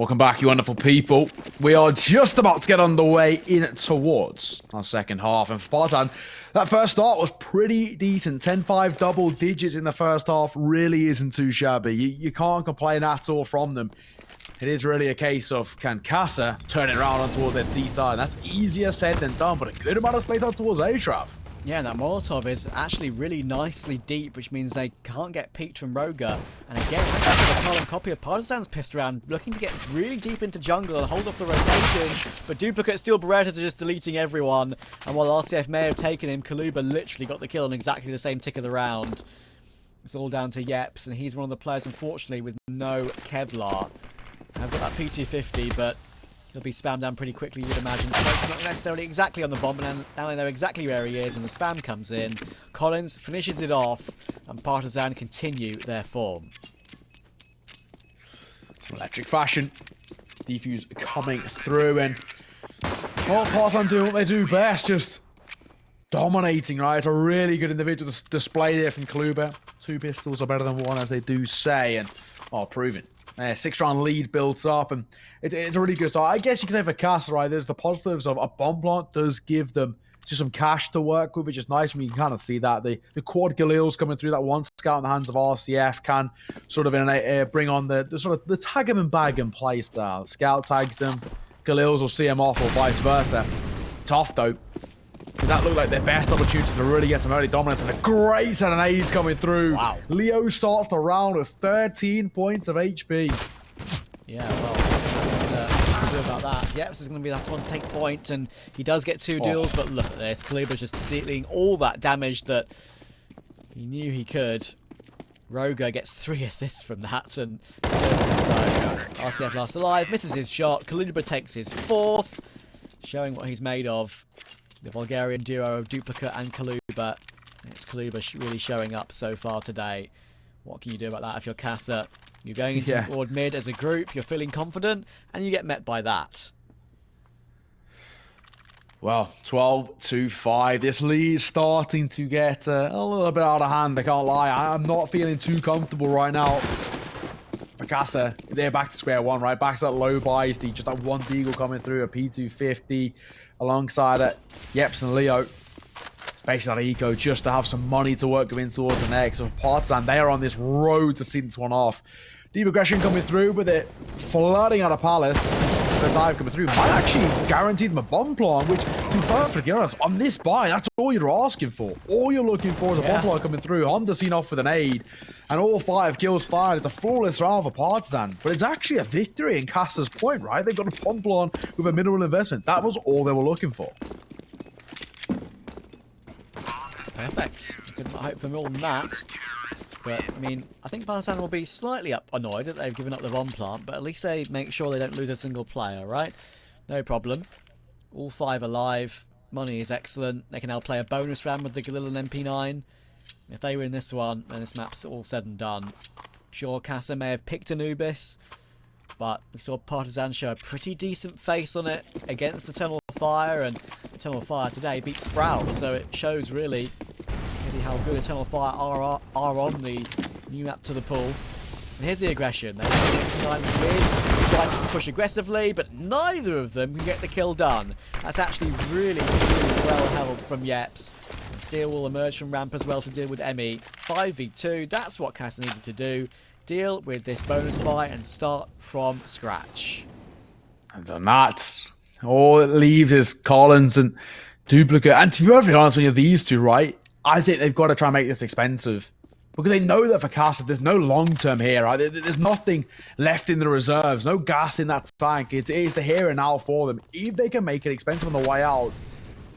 Welcome back, you wonderful people. We are just about to get on the way in towards our second half. And for Partizan, that first start was pretty decent. 10-5 double digits in the first half really isn't too shabby. You can't complain at all from them. It is really a case of, can Casa turn it around on towards their T side? And that's easier said than done, but a good amount of space out towards Atraf. Yeah, that Molotov is actually really nicely deep, which means they can't get peeked from ROGA. And again, the column copy of Partizan's pissed around, looking to get really deep into jungle and hold off the rotation. But Duplicate Steel Berettas are just deleting everyone. And while RCF may have taken him, KalubeR literally got the kill on exactly the same tick of the round. It's all down to Yeps, and he's one of the players, unfortunately, with no Kevlar. I've got that P250, but he'll be spammed down pretty quickly, you'd imagine. Not necessarily exactly on the bomb, and now they know exactly where he is when the spam comes in. Collins finishes it off, and Partizan continue their form. Some electric fashion. Defuse coming through, and well, Partizan doing what they do best, just dominating, right? It's a really good individual display there from KalubeR. 2 pistols are better than 1, as they do say, and proven. 6-round lead built up, and it's a really good start. I guess you can say for Casa, right, there's the positives of a bomb plant does give them just some cash to work with, which is nice when you can kind of see that. The quad Galils coming through, that one scout in the hands of RCF can sort of bring on the sort of the tag 'em and bag 'em play style. Scout tags them, Galils will see them off, or vice versa. Tough though. Does that look like their best opportunity to really get some early dominance? And a great set of nades coming through. Wow. Leo starts the round with 13 points of HP. Yeah, well, what can do about that? Yeps is going to be that one take point, and he does get 2 deals, but look at this. KalubeR's just dealing all that damage that he knew he could. ROGA gets 3 assists from that, and so RCF last alive, misses his shot. KalubeR takes his 4th, showing what he's made of. The Bulgarian duo of Duplicate and KalubeR. It's KalubeR really showing up so far today. What can you do about that if you're Casa? You're going into board mid as a group, you're feeling confident, and you get met by that. Well, 12-5. This lead starting to get a little bit out of hand, I can't lie. I'm not feeling too comfortable right now. For Casa, they're back to square one, right? Back to that low buy. See just that one deagle coming through, a P250 alongside it. Yeps and Leo. It's basically that eco just to have some money to work in towards the next. So Partizan, they are on this road to see this one off. Deep aggression coming through with it flooding out of Palace. The dive coming through might actually guarantee them a bomb plant, which, to be perfectly honest, on this buy, that's all you're asking for. All you're looking for is a bomb plant coming through. Honda seen off with an aid, and all 5 kills fired. It's a flawless round for Partizan, but it's actually a victory in Casa's point, right? They've got a bomb plant with a minimal investment. That was all they were looking for. Perfect. Couldn't hope for more than that. But, I mean, I think Partizan will be slightly annoyed that they've given up the bomb plant, but at least they make sure they don't lose a single player, right? No problem. All 5 alive. Money is excellent. They can now play a bonus round with the Galil and MP9. If they win this one, then this map's all said and done. Sure, Casa may have picked Anubis, but we saw Partizan show a pretty decent face on it against the Tunnel Fire, and the Tunnel Fire today beat Sprout, so it shows really how good Eternal Fire are on the new map to the pool. And here's the aggression. They try to push aggressively, but neither of them can get the kill done. That's actually really well held from Yeps. And Steel will emerge from ramp as well to deal with Emmy. 5v2, that's what Casa needed to do. Deal with this bonus fight and start from scratch. And then that, all it leaves is Collins and Duplicate. And to be perfectly honest, when you're these two, right, I think they've got to try and make this expensive. Because they know that for Casa, there's no long-term here, right? There's nothing left in the reserves, no gas in that tank. It is the here and now for them. If they can make it expensive on the way out,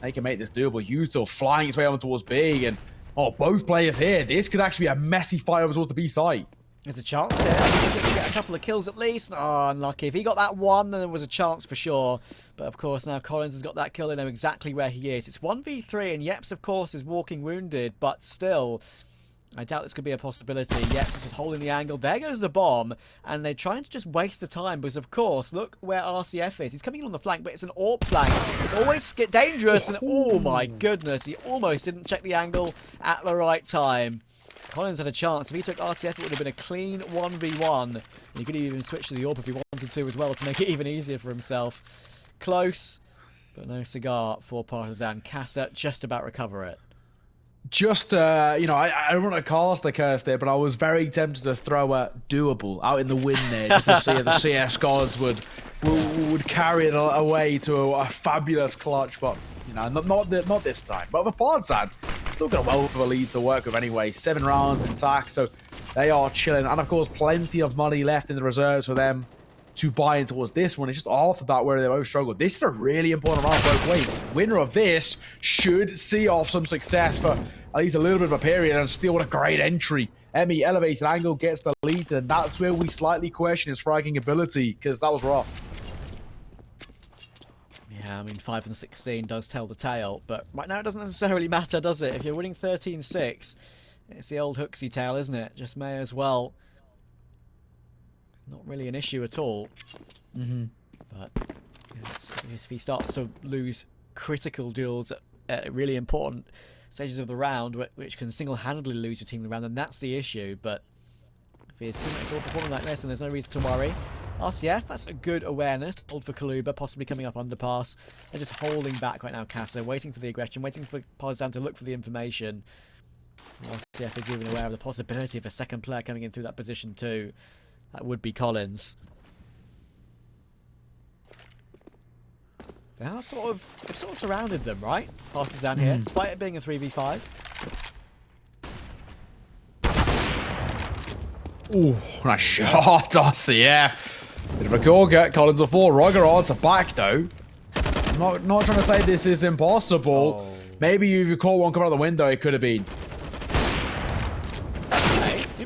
they can make this doable. Util flying its way on towards B, and both players here. This could actually be a messy fight over towards the B site. There's a chance here. I think he could get a couple of kills at least. Oh, unlucky. If he got that one, then there was a chance for sure. But of course, now Collins has got that kill. They know exactly where he is. It's 1v3, and Yeps, of course, is walking wounded. But still, I doubt this could be a possibility. Yeps is just holding the angle. There goes the bomb. And they're trying to just waste the time. Because, of course, look where RCF is. He's coming in on the flank, but it's an AWP flank. It's always dangerous. And oh my goodness, he almost didn't check the angle at the right time. Collins had a chance. If he took RCF, it would have been a clean 1v1. And he could even switch to the AWP if he wanted wanted to as well to make it even easier for himself. Close, but no cigar for Partizan. Casa just about recover it. Just, you know, I don't want to cast the curse there, but I was very tempted to throw a doable out in the wind there just to see if the CS gods would carry it away to a fabulous clutch, but, you know, not this time. But the Partizan still got a wealth of a lead to work with anyway. 7 rounds intact, so they are chilling. And, of course, plenty of money left in the reserves for them to buy in towards this one. It's just after that where they both struggled. This is a really important round both ways. Winner of this should see off some success for at least a little bit of a period, and still what a great entry. Emmy, elevated angle, gets the lead, and that's where we slightly question his fragging ability, because that was rough. Yeah, I mean, 5 and 16 does tell the tale, but right now it doesn't necessarily matter, does it? If you're winning 13-6, it's the old hooksy tale, isn't it? Just may as well. Not really an issue at all. But yes, if he starts to lose critical duels at really important stages of the round, which can single-handedly lose your team the round, then that's the issue. But if his teammates are all performing like this, then there's no reason to worry. RCF, that's a good awareness. Hold for KalubeR, possibly coming up underpass. They're just holding back right now, Casa, waiting for the aggression, waiting for Partizan to look for the information. RCF is even aware of the possibility of a second player coming in through that position too. That would be Collins. They are they've sort of surrounded them, right? Partizan here, despite it being a 3v5. Ooh, nice shot, RCF. Bit of a corker. Collins a 4. ROGA odds are back though. I'm not trying to say this is impossible. Oh. Maybe if you caught one coming out the window, it could have been.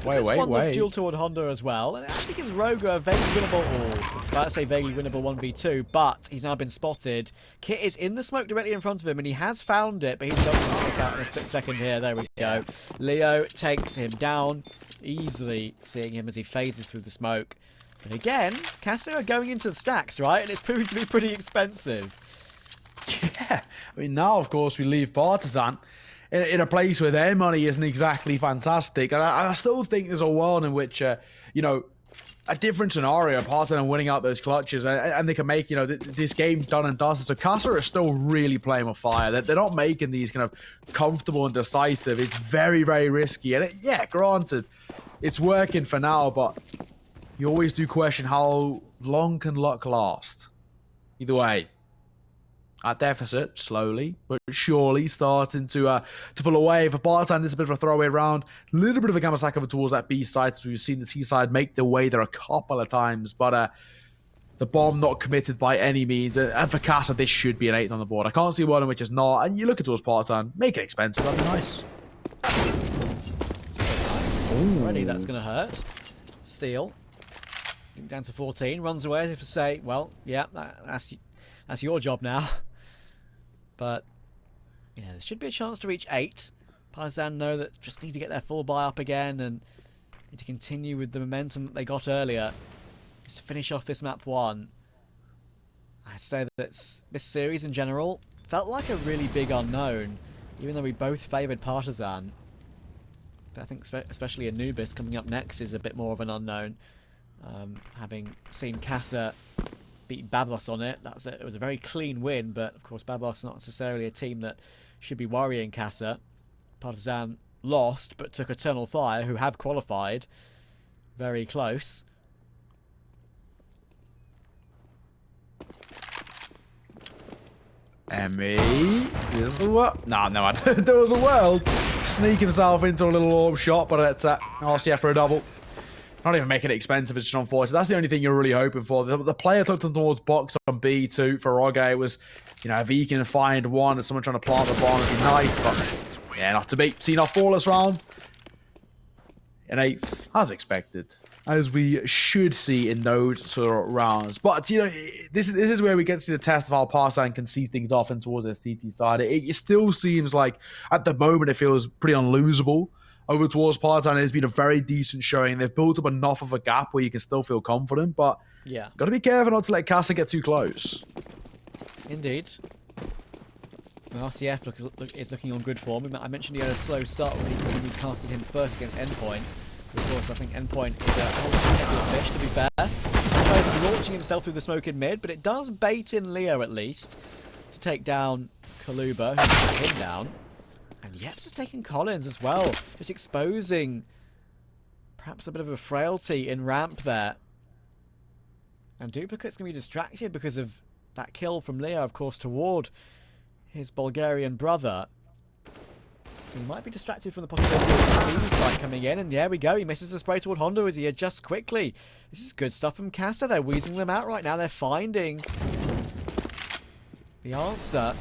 Wait. Duel toward Honda as well, and it actually gives ROGA a vaguely winnable, let's say vaguely winnable 1v2, but he's now been spotted. Kit is in the smoke directly in front of him, and he has found it, but he's going to stick out in a split second here. There we go. Leo takes him down, easily seeing him as he phases through the smoke. But again, Casa are going into the stacks, right? And it's proving to be pretty expensive. Yeah, I mean, now, of course, we leave Partizan in a place where their money isn't exactly fantastic. And I still think there's a world in which, you know, a different scenario, Partizan winning out those clutches, and they can make, you know, this game done and dusted. So Casa is still really playing with fire. They're not making these kind of comfortable and decisive. It's very, very risky. And yeah, granted, it's working for now, but you always do question how long can luck last. Either way. At deficit, slowly but surely starting to pull away. For Partizan, this is a bit of a throwaway round. A little bit of a Gamasaka towards that B side, as we've seen the T side make their way there a couple of times. But the bomb not committed by any means. And for Casa, this should be an 8th on the board. I can't see one in which is not. And you look at towards Partizan, make it expensive. That'd be nice. Already, that's going to hurt. Steal. Down to 14. Runs away as if to say, well, yeah, that's your job now. But, yeah, there should be a chance to reach 8. Partizan know that just need to get their full buy up again and need to continue with the momentum that they got earlier. Just to finish off this map 1. I'd say that this series in general felt like a really big unknown, even though we both favoured Partizan. But I think especially Anubis coming up next is a bit more of an unknown. Having seen Casa beat Babos on it, it was a very clean win, but of course Babos not necessarily a team that should be worrying Casa. Partizan lost, but took Eternal Fire, who have qualified. Very close. Emmy, there's a world. No, there was a world. Sneak himself into a little orb shot, but it's RCF for a double. Not even making it expensive, it's just unfortunate. That's the only thing you're really hoping for. The player took them towards box on B2 for ROGA. It was, you know, if he can find one and someone trying to plant the bomb, it'd be nice, but yeah, not to be. Seen our flawless round. An 8th, as expected. As we should see in those sort of rounds. But, you know, this is where we get to see the test of how Partizan can see things off in towards their CT side. It still seems like, at the moment, it feels pretty unlosable. Over towards Partizan, it's been a very decent showing. They've built up enough of a gap where you can still feel confident, but yeah, got to be careful not to let Casa get too close. Indeed. RCF is looking on good form. I mentioned he had a slow start when we casted him first against Endpoint. Of course, I think Endpoint is a whole fish, to be fair. almost launching himself through the smoke in mid, but it does bait in Leo at least to take down KalubeR, who's put him down. And Yeps is taking Collins as well, just exposing perhaps a bit of a frailty in ramp there. And Duplicate's going to be distracted because of that kill from Leo, of course, toward his Bulgarian brother. So he might be distracted from the possibility of the fight coming in. And there we go. He misses the spray toward Honda as he adjusts quickly. This is good stuff from Caster. They're wheezing them out right now. They're finding the answer.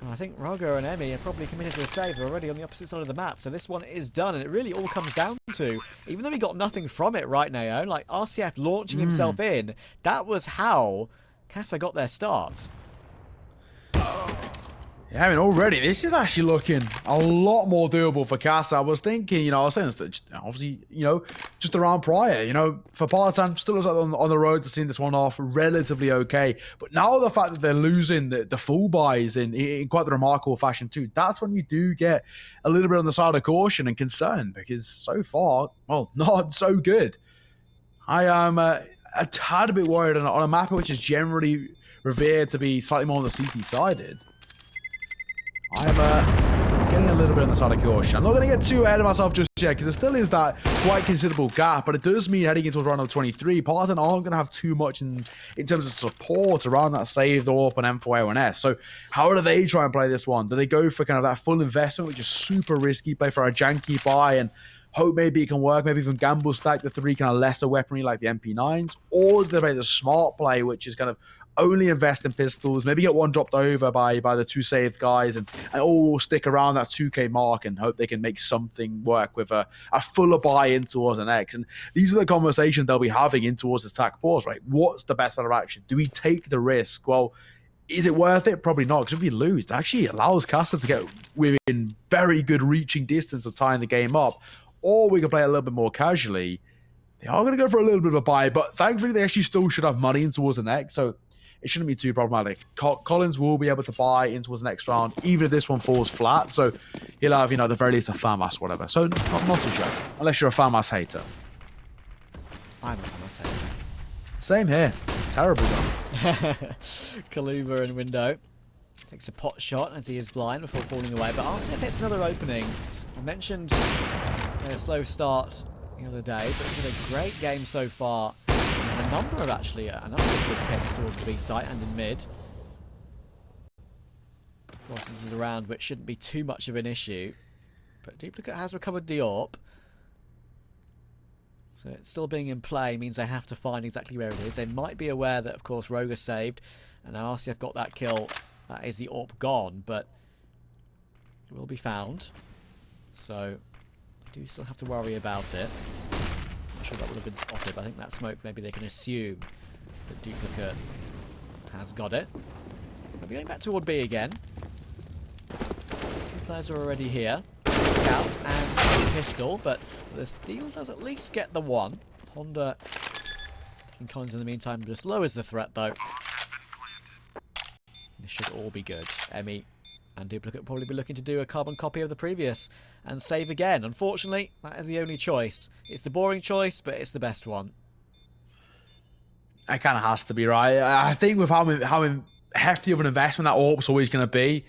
And I think ROGA and Emmy are probably committed to a save. They're already on the opposite side of the map. So this one is done. And it really all comes down to, even though he got nothing from it, right, Nao? Like RCF launching himself in, that was how Caster got their start. Yeah, I mean, already, this is actually looking a lot more doable for Caster. I was thinking, you know, I was saying this, obviously, you know, just around prior, you know, for Partizan, still looks like on the road to seeing this one off relatively okay. But now the fact that they're losing the full buys in quite the remarkable fashion too, that's when you do get a little bit on the side of caution and concern, because so far, well, not so good. I am a tad bit worried on a map which is generally revered to be slightly more on the CT-sided. I'm getting a little bit on the side of caution. I'm not going to get too ahead of myself just yet, because there still is that quite considerable gap, but it does mean heading into round of 23, Partizan aren't going to have too much in terms of support around that save, the AWP, and M4A1S. So how do they try and play this one? Do they go for kind of that full investment, which is super risky, play for a janky buy and hope maybe it can work, maybe even gamble stack the 3 kind of lesser weaponry like the MP9s, or do they play the smart play, which is kind of only invest in pistols, maybe get one dropped over by the 2 saved guys, and all stick around that 2K mark and hope they can make something work with a fuller buy-in towards an X. And these are the conversations they'll be having in towards this attack pause, right? What's the best plan of action? Do we take the risk? Well, is it worth it? Probably not, because if we lose, it actually allows Caster to get within very good reaching distance of tying the game up, or we can play a little bit more casually. They are going to go for a little bit of a buy, but thankfully they actually still should have money in towards the next, so it shouldn't be too problematic. Collins will be able to buy in towards the next round, even if this one falls flat, so he'll have, you know, at the very least a FAMAS or whatever. So not too sure, unless you're a FAMAS hater. I'm a FAMAS hater. Same here. Terrible though. KalubeR in window. Takes a pot shot as he is blind before falling away, but I'll see if it's another opening. I mentioned a slow start the other day, but it's been a great game so far. A number of good picks towards the B site and in mid. Of course, this is a round which shouldn't be too much of an issue, but Duplicate has recovered the AWP, so it's still being in play means they have to find exactly where it is. They might be aware that, of course, ROGA saved, and now RCF got that kill. That is the AWP gone, but it will be found. So, do still have to worry about it. Not sure that would have been spotted, but I think that smoke, maybe they can assume that Duplicate has got it. We'll be going back toward B again. 2 players are already here. Scout and pistol, but the steal does at least get the 1. Honda taking Collins in the meantime just lowers the threat though. This should all be good. Emmy and Duplicate will probably be looking to do a carbon copy of the previous and save again. Unfortunately, that is the only choice. It's the boring choice, but it's the best one. It kind of has to be, right? I think with how hefty of an investment that AWP's always going to be,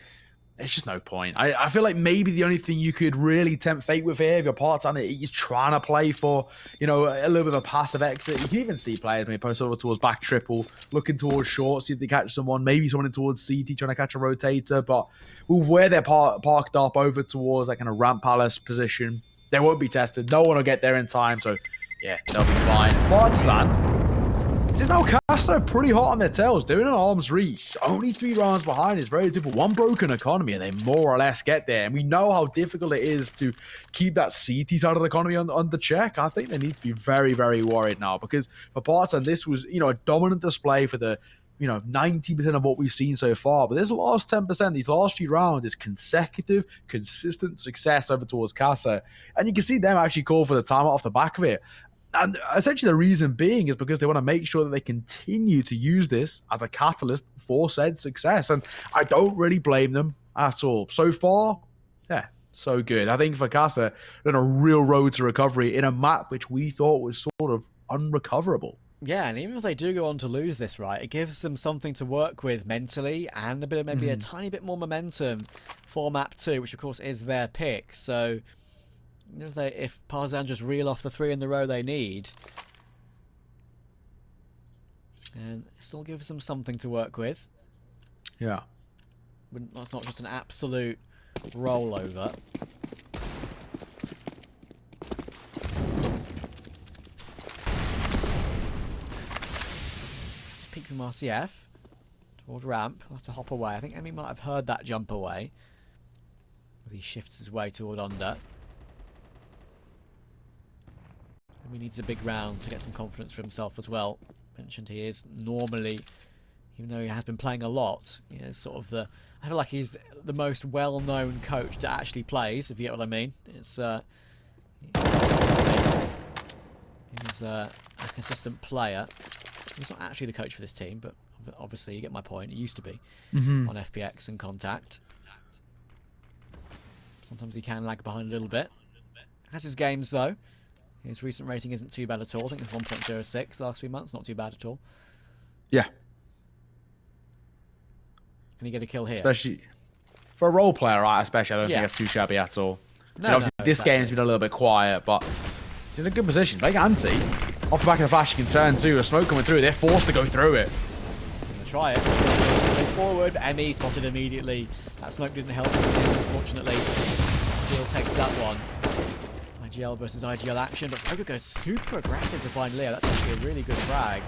it's just no point. I feel like maybe the only thing you could really tempt fate with here, if your part's on it, is trying to play for, you know, a little bit of a passive exit. You can even see players maybe post over towards back triple, looking towards short, see if they catch someone, maybe someone in towards CT trying to catch a rotator, but with where they're parked up over towards that kind of ramp palace position, they won't be tested. No one will get there in time, so yeah, they'll be fine. Partizan, this is now Caster pretty hot on their tails, doing an arm's reach. Only 3 rounds behind is very difficult. 1 broken economy and they more or less get there. And we know how difficult it is to keep that CT side of the economy under check. I think they need to be very, very worried now, because for Partizan, this was, you know, a dominant display for the, you know, 90% of what we've seen so far. But this last 10%, these last few rounds, is consecutive, consistent success over towards Caster. And you can see them actually call for the timeout off the back of it. And essentially the reason being is because they want to make sure that they continue to use this as a catalyst for said success. And I don't really blame them at all. So far, yeah, so good. I think for Caster, they're on a real road to recovery in a map which we thought was sort of unrecoverable. Yeah, and even if they do go on to lose this, right, it gives them something to work with mentally and a bit of maybe a tiny bit more momentum for map 2, which of course is their pick. So if Partizan just reel off the 3 in the row they need, and it still gives them something to work with. Yeah. That's not just an absolute rollover. Peek from RCF toward ramp. We'll have to hop away. I think Emmy might have heard that jump away as he shifts his way toward under. Emmy needs a big round to get some confidence for himself as well. Mentioned he is normally, even though he has been playing a lot, you know, sort of I feel like he's the most well-known coach that actually plays, if you get what I mean. It's he's a consistent player. He's not actually the coach for this team, but obviously you get my point. He used to be on FPX and Contact. Sometimes he can lag behind a little bit. Has his games though. His recent rating isn't too bad at all. I think it's 1.06 the last 3 months. Not too bad at all. Yeah. Can he get a kill here? Especially for a role player, right? Especially, I don't think it's too shabby at all. No, obviously, this game's been a little bit quiet, but he's in a good position. Big anti. Off the back of the flash, you can turn too. A smoke coming through. They're forced to go through it. Gonna try it. Go forward. Emmy spotted immediately. That smoke didn't help him, unfortunately. Still takes that one. IGL versus IGL action, but ROGA goes super aggressive to find Leo. That's actually a really good frag.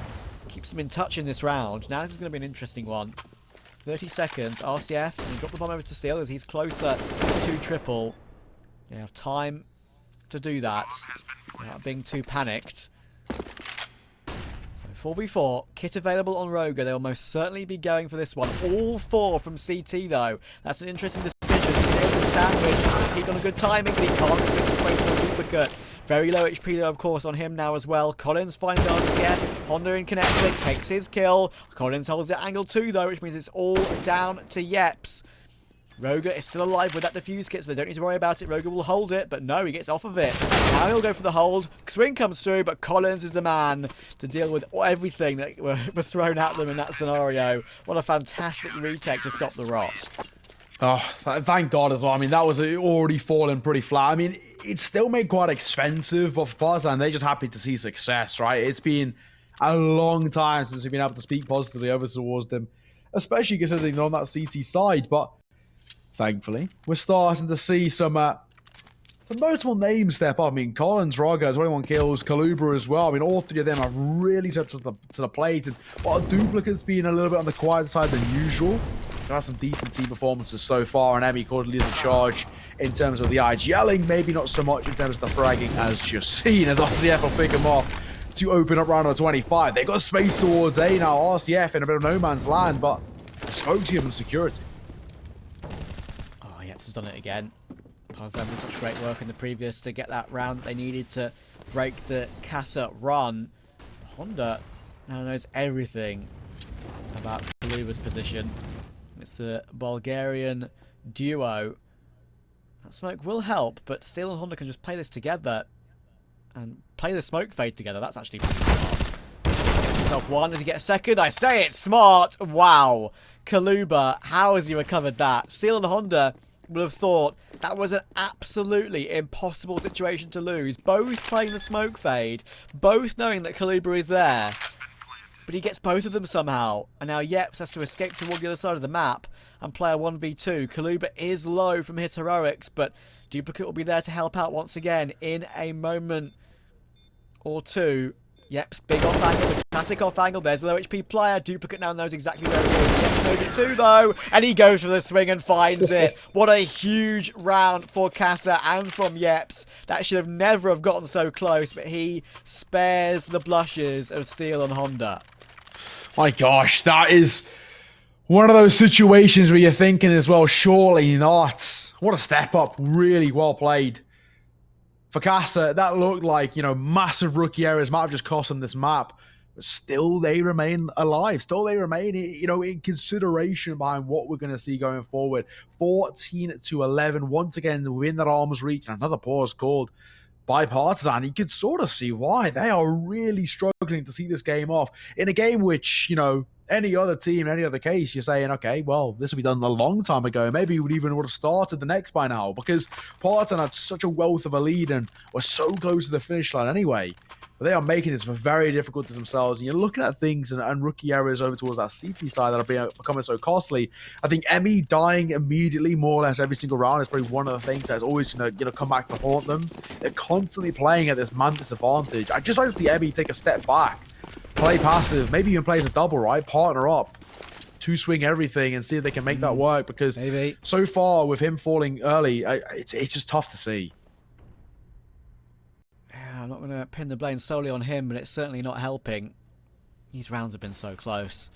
Keeps him in touch in this round. Now this is going to be an interesting one. 30 seconds. RCF can drop the bomb over to Steel as he's closer to triple. They have time to do that without being too panicked. So 4v4, kit available on ROGA. They will most certainly be going for this one. All 4 from CT though. That's an interesting decision. Steel and Sandwich keep on a good timing, but he can't fix straight for duplicate. Very low HP though, of course, on him now as well. Collins finds RCF. Honda in connecting, takes his kill. Collins holds the angle too though, which means it's all down to Yeps. ROGA is still alive with that defuse kit, so they don't need to worry about it. ROGA will hold it, but no, he gets off of it. Now he'll go for the hold. Swing comes through, but Collins is the man to deal with everything that was thrown at them in that scenario. What a fantastic retake to stop the rot. Oh, thank God as well. I mean, that was already falling pretty flat. I mean, it's still made quite expensive for Partizan. They're just happy to see success, right? It's been a long time since we've been able to speak positively over towards them, especially considering they're on that CT side. But thankfully, we're starting to see some notable names step up. I mean, Collins, ROGA, 21 kills, KalubeR as well. I mean, all 3 of them have really stepped to the plate. And while Duplicate's been a little bit on the quiet side than usual, they've had some decent team performances so far, and Emmy caught leading the charge in terms of the IGLing, maybe not so much in terms of the fragging as just seen, as RCF will pick them off to open up round number 25. They've got space towards A now. RCF in a bit of no man's land, but spoke to them security. Oh, Yeps has done it again. Partizan did such great work in the previous to get that round they needed to break the Casa run. Honda now knows everything about KalubeR's position. It's the Bulgarian duo. That smoke will help, but Steel and Honda can just play this together and play the smoke fade together. That's actually pretty smart. Gets himself one. Did he get a second? I say it's smart. Wow. KalubeR, how has he recovered that? Steel and Honda would have thought that was an absolutely impossible situation to lose. Both playing the smoke fade, both knowing that KalubeR is there. But he gets both of them somehow. And now Yeps has to escape toward the other side of the map and play a 1v2. KalubeR is low from his heroics, but Duplicate will be there to help out once again in a moment or two. Yeps, big off angle, the classic off angle. There's a low HP player. Duplicate now knows exactly where he is. Yeps knows it too, though. And he goes for the swing and finds it. What a huge round for Casa and from Yeps. That should have never have gotten so close, but he spares the blushes of Steel and Honda. My gosh, that is one of those situations where you're thinking as well, surely not. What a step up. Really well played. For Casa, that looked like, you know, massive rookie errors might have just cost them this map. But still, they remain alive. Still, they remain, you know, in consideration behind what we're going to see going forward. 14-11, once again, within that arm's reach. And another pause called by Partizan, you could sort of see why. They are really struggling to see this game off. In a game which, you know, any other team, any other case, you're saying, okay, well, this would be done a long time ago. Maybe we would have started the next by now, because Partizan had such a wealth of a lead and were so close to the finish line anyway. But they are making this very difficult to themselves. And you're looking at things and rookie errors over towards that CT side that are becoming so costly. I think Emmy dying immediately, more or less every single round, is probably one of the things that's always going to come back to haunt them. They're constantly playing at this man disadvantage. I'd just like to see Emmy take a step back, play passive, maybe even play as a double, right? Partner up, two-swing everything and see if they can make that work, because so far with him falling early, it's just tough to see. I'm not going to pin the blame solely on him, but it's certainly not helping. These rounds have been so close,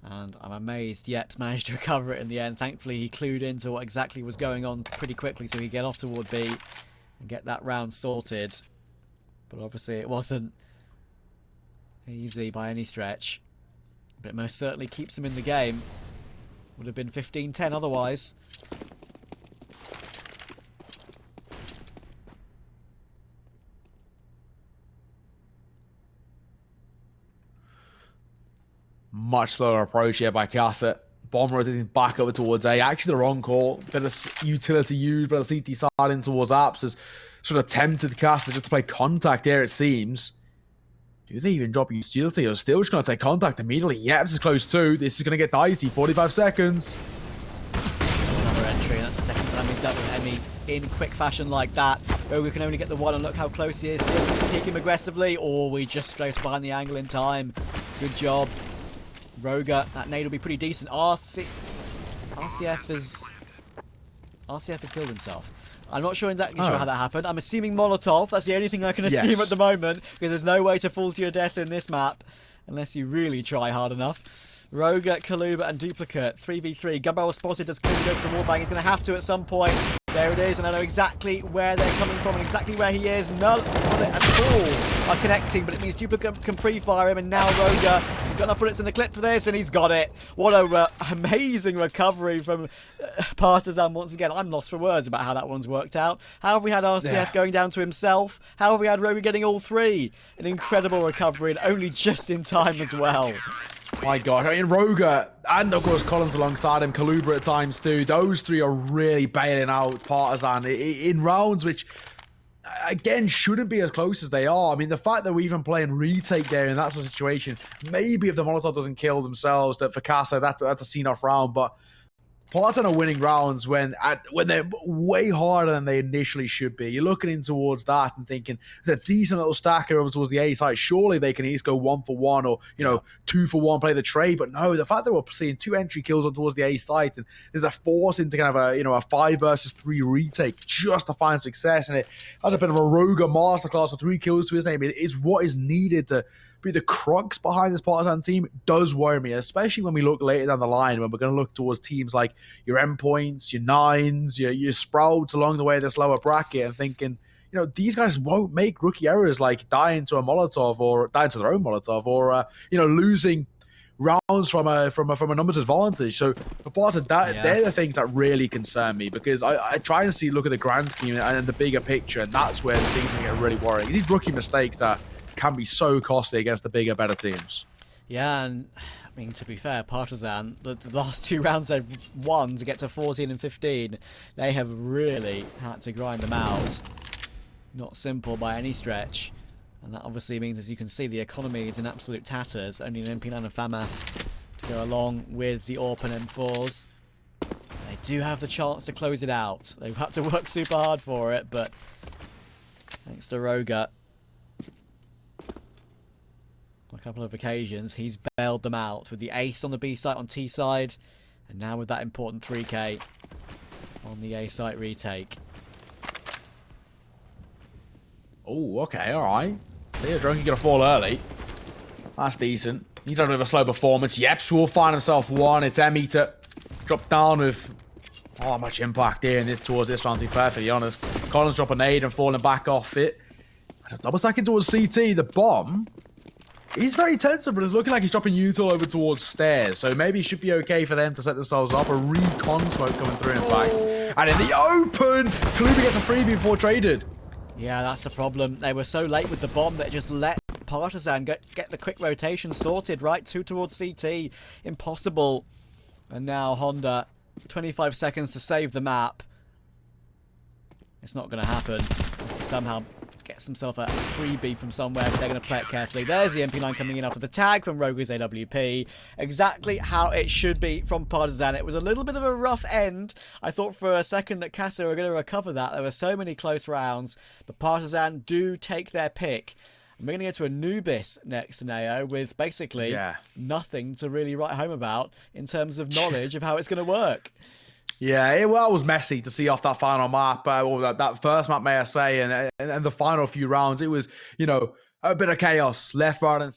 and I'm amazed Yeps managed to recover it in the end. Thankfully, he clued into what exactly was going on pretty quickly, so he could get off toward B and get that round sorted. But obviously, it wasn't easy by any stretch, but it most certainly keeps him in the game. Would have been 15-10 otherwise. Much slower approach here by Cassett. Bomb rotating back over towards A. Actually the wrong call. Bit of utility used by the CT side in towards Apps has sort of tempted Cassett just to play contact here, it seems. Do they even drop utility, or still just going to take contact immediately? Yeps is close too. This is going to get dicey. 45 seconds. Another entry. That's the second time he's dealt with Emmy in quick fashion like that. ROGA can only get the one, and look how close he is. Still kick him aggressively. Oh, we just goes behind the angle in time. Good job, ROGA. That nade will be pretty decent. RCF has killed himself. I'm not sure exactly sure how that happened. I'm assuming Molotov. That's the only thing I can assume at the moment, because there's no way to fall to your death in this map unless you really try hard enough. ROGA, KalubeR, and Duplicate 3v3. gunBarrel spotted as clearly go for the wallbang. He's going to have to at some point. There it is, and I know exactly where they're coming from and exactly where he is. None of it at all are connecting, but it means Duplicate can pre-fire him, and now ROGA, he's got enough bullets in the clip for this, and he's got it. What a amazing recovery from Partizan once again. I'm lost for words about how that one's worked out. How have we had RCF going down to himself? How have we had ROGA getting all three? An incredible recovery, and only just in time as well. My God, I mean, ROGA and of course Collins alongside him, KalubeR at times too. Those three are really bailing out Partizan in rounds which, again, shouldn't be as close as they are. I mean, the fact that we're even playing retake there in that sort of situation, maybe if the Molotov doesn't kill themselves, that for Casa, that's a seen-off round, but Partizan are winning rounds when they're way harder than they initially should be. You're looking in towards that and thinking, there's a decent little stacker over towards the A side. Surely they can at least go 1 for 1 or, 2 for 1, play the trade. But no, the fact that we're seeing 2 entry kills on towards the A side, and there's a force into kind of a 5 versus 3 retake just to find success. And it has a bit of a ROGA masterclass of 3 kills to his name. It is what is needed to be the crux behind this Partizan team. It does worry me, especially when we look later down the line, when we're going to look towards teams like your Endpoints, your Nines, your Sprouts along the way of this lower bracket, and thinking, these guys won't make rookie errors like dying to a Molotov or dying to their own Molotov or, losing rounds from a numbers advantage. So for Partizan, they're the things that really concern me, because I try and look at the grand scheme and the bigger picture, and that's where the things can get really worrying. These rookie mistakes that can be so costly against the bigger, better teams. Yeah, and I mean, to be fair, Partizan, the last 2 rounds they've won to get to 14 and 15, they have really had to grind them out. Not simple by any stretch. And that obviously means, as you can see, the economy is in absolute tatters. Only an MP9 and FAMAS to go along with the AWP and M4s. They do have the chance to close it out. They've had to work super hard for it, but thanks to ROGA, on a couple of occasions, he's bailed them out with the ace on the B site on T side, and now with that important 3k on the A site retake. Oh, okay, all right. Yeah, Drunky gonna fall early. That's decent. He's had a bit of a slow performance. Yeps will find himself one. It's Emmy to drop down with much impact here in towards this round, to be perfectly honest. Collins drop a nade and falling back off it. There's a double stacking towards CT. The bomb. He's very tensive, but it's looking like he's dropping util over towards stairs. So maybe it should be okay for them to set themselves up. A recon smoke coming through, in fact. And in the open, KalubeR gets a freebie before traded. Yeah, that's the problem. They were so late with the bomb that it just let Partizan get the quick rotation sorted, right? 2 towards CT. Impossible. And now Honda, 25 seconds to save the map. It's not going to happen. He somehow gets himself a freebie from somewhere, but they're going to play it carefully. There's the MP9 coming in after the tag from ROGA's AWP. Exactly how it should be from Partizan. It was a little bit of a rough end. I thought for a second that Casa were going to recover that. There were so many close rounds, but Partizan do take their pick. And we're going to go to Anubis next, Neo, with basically nothing to really write home about in terms of knowledge of how it's going to work. Yeah, it was messy to see off that final map, or that first map, may I say, and the final few rounds. It was, you know, a bit of chaos left, right, and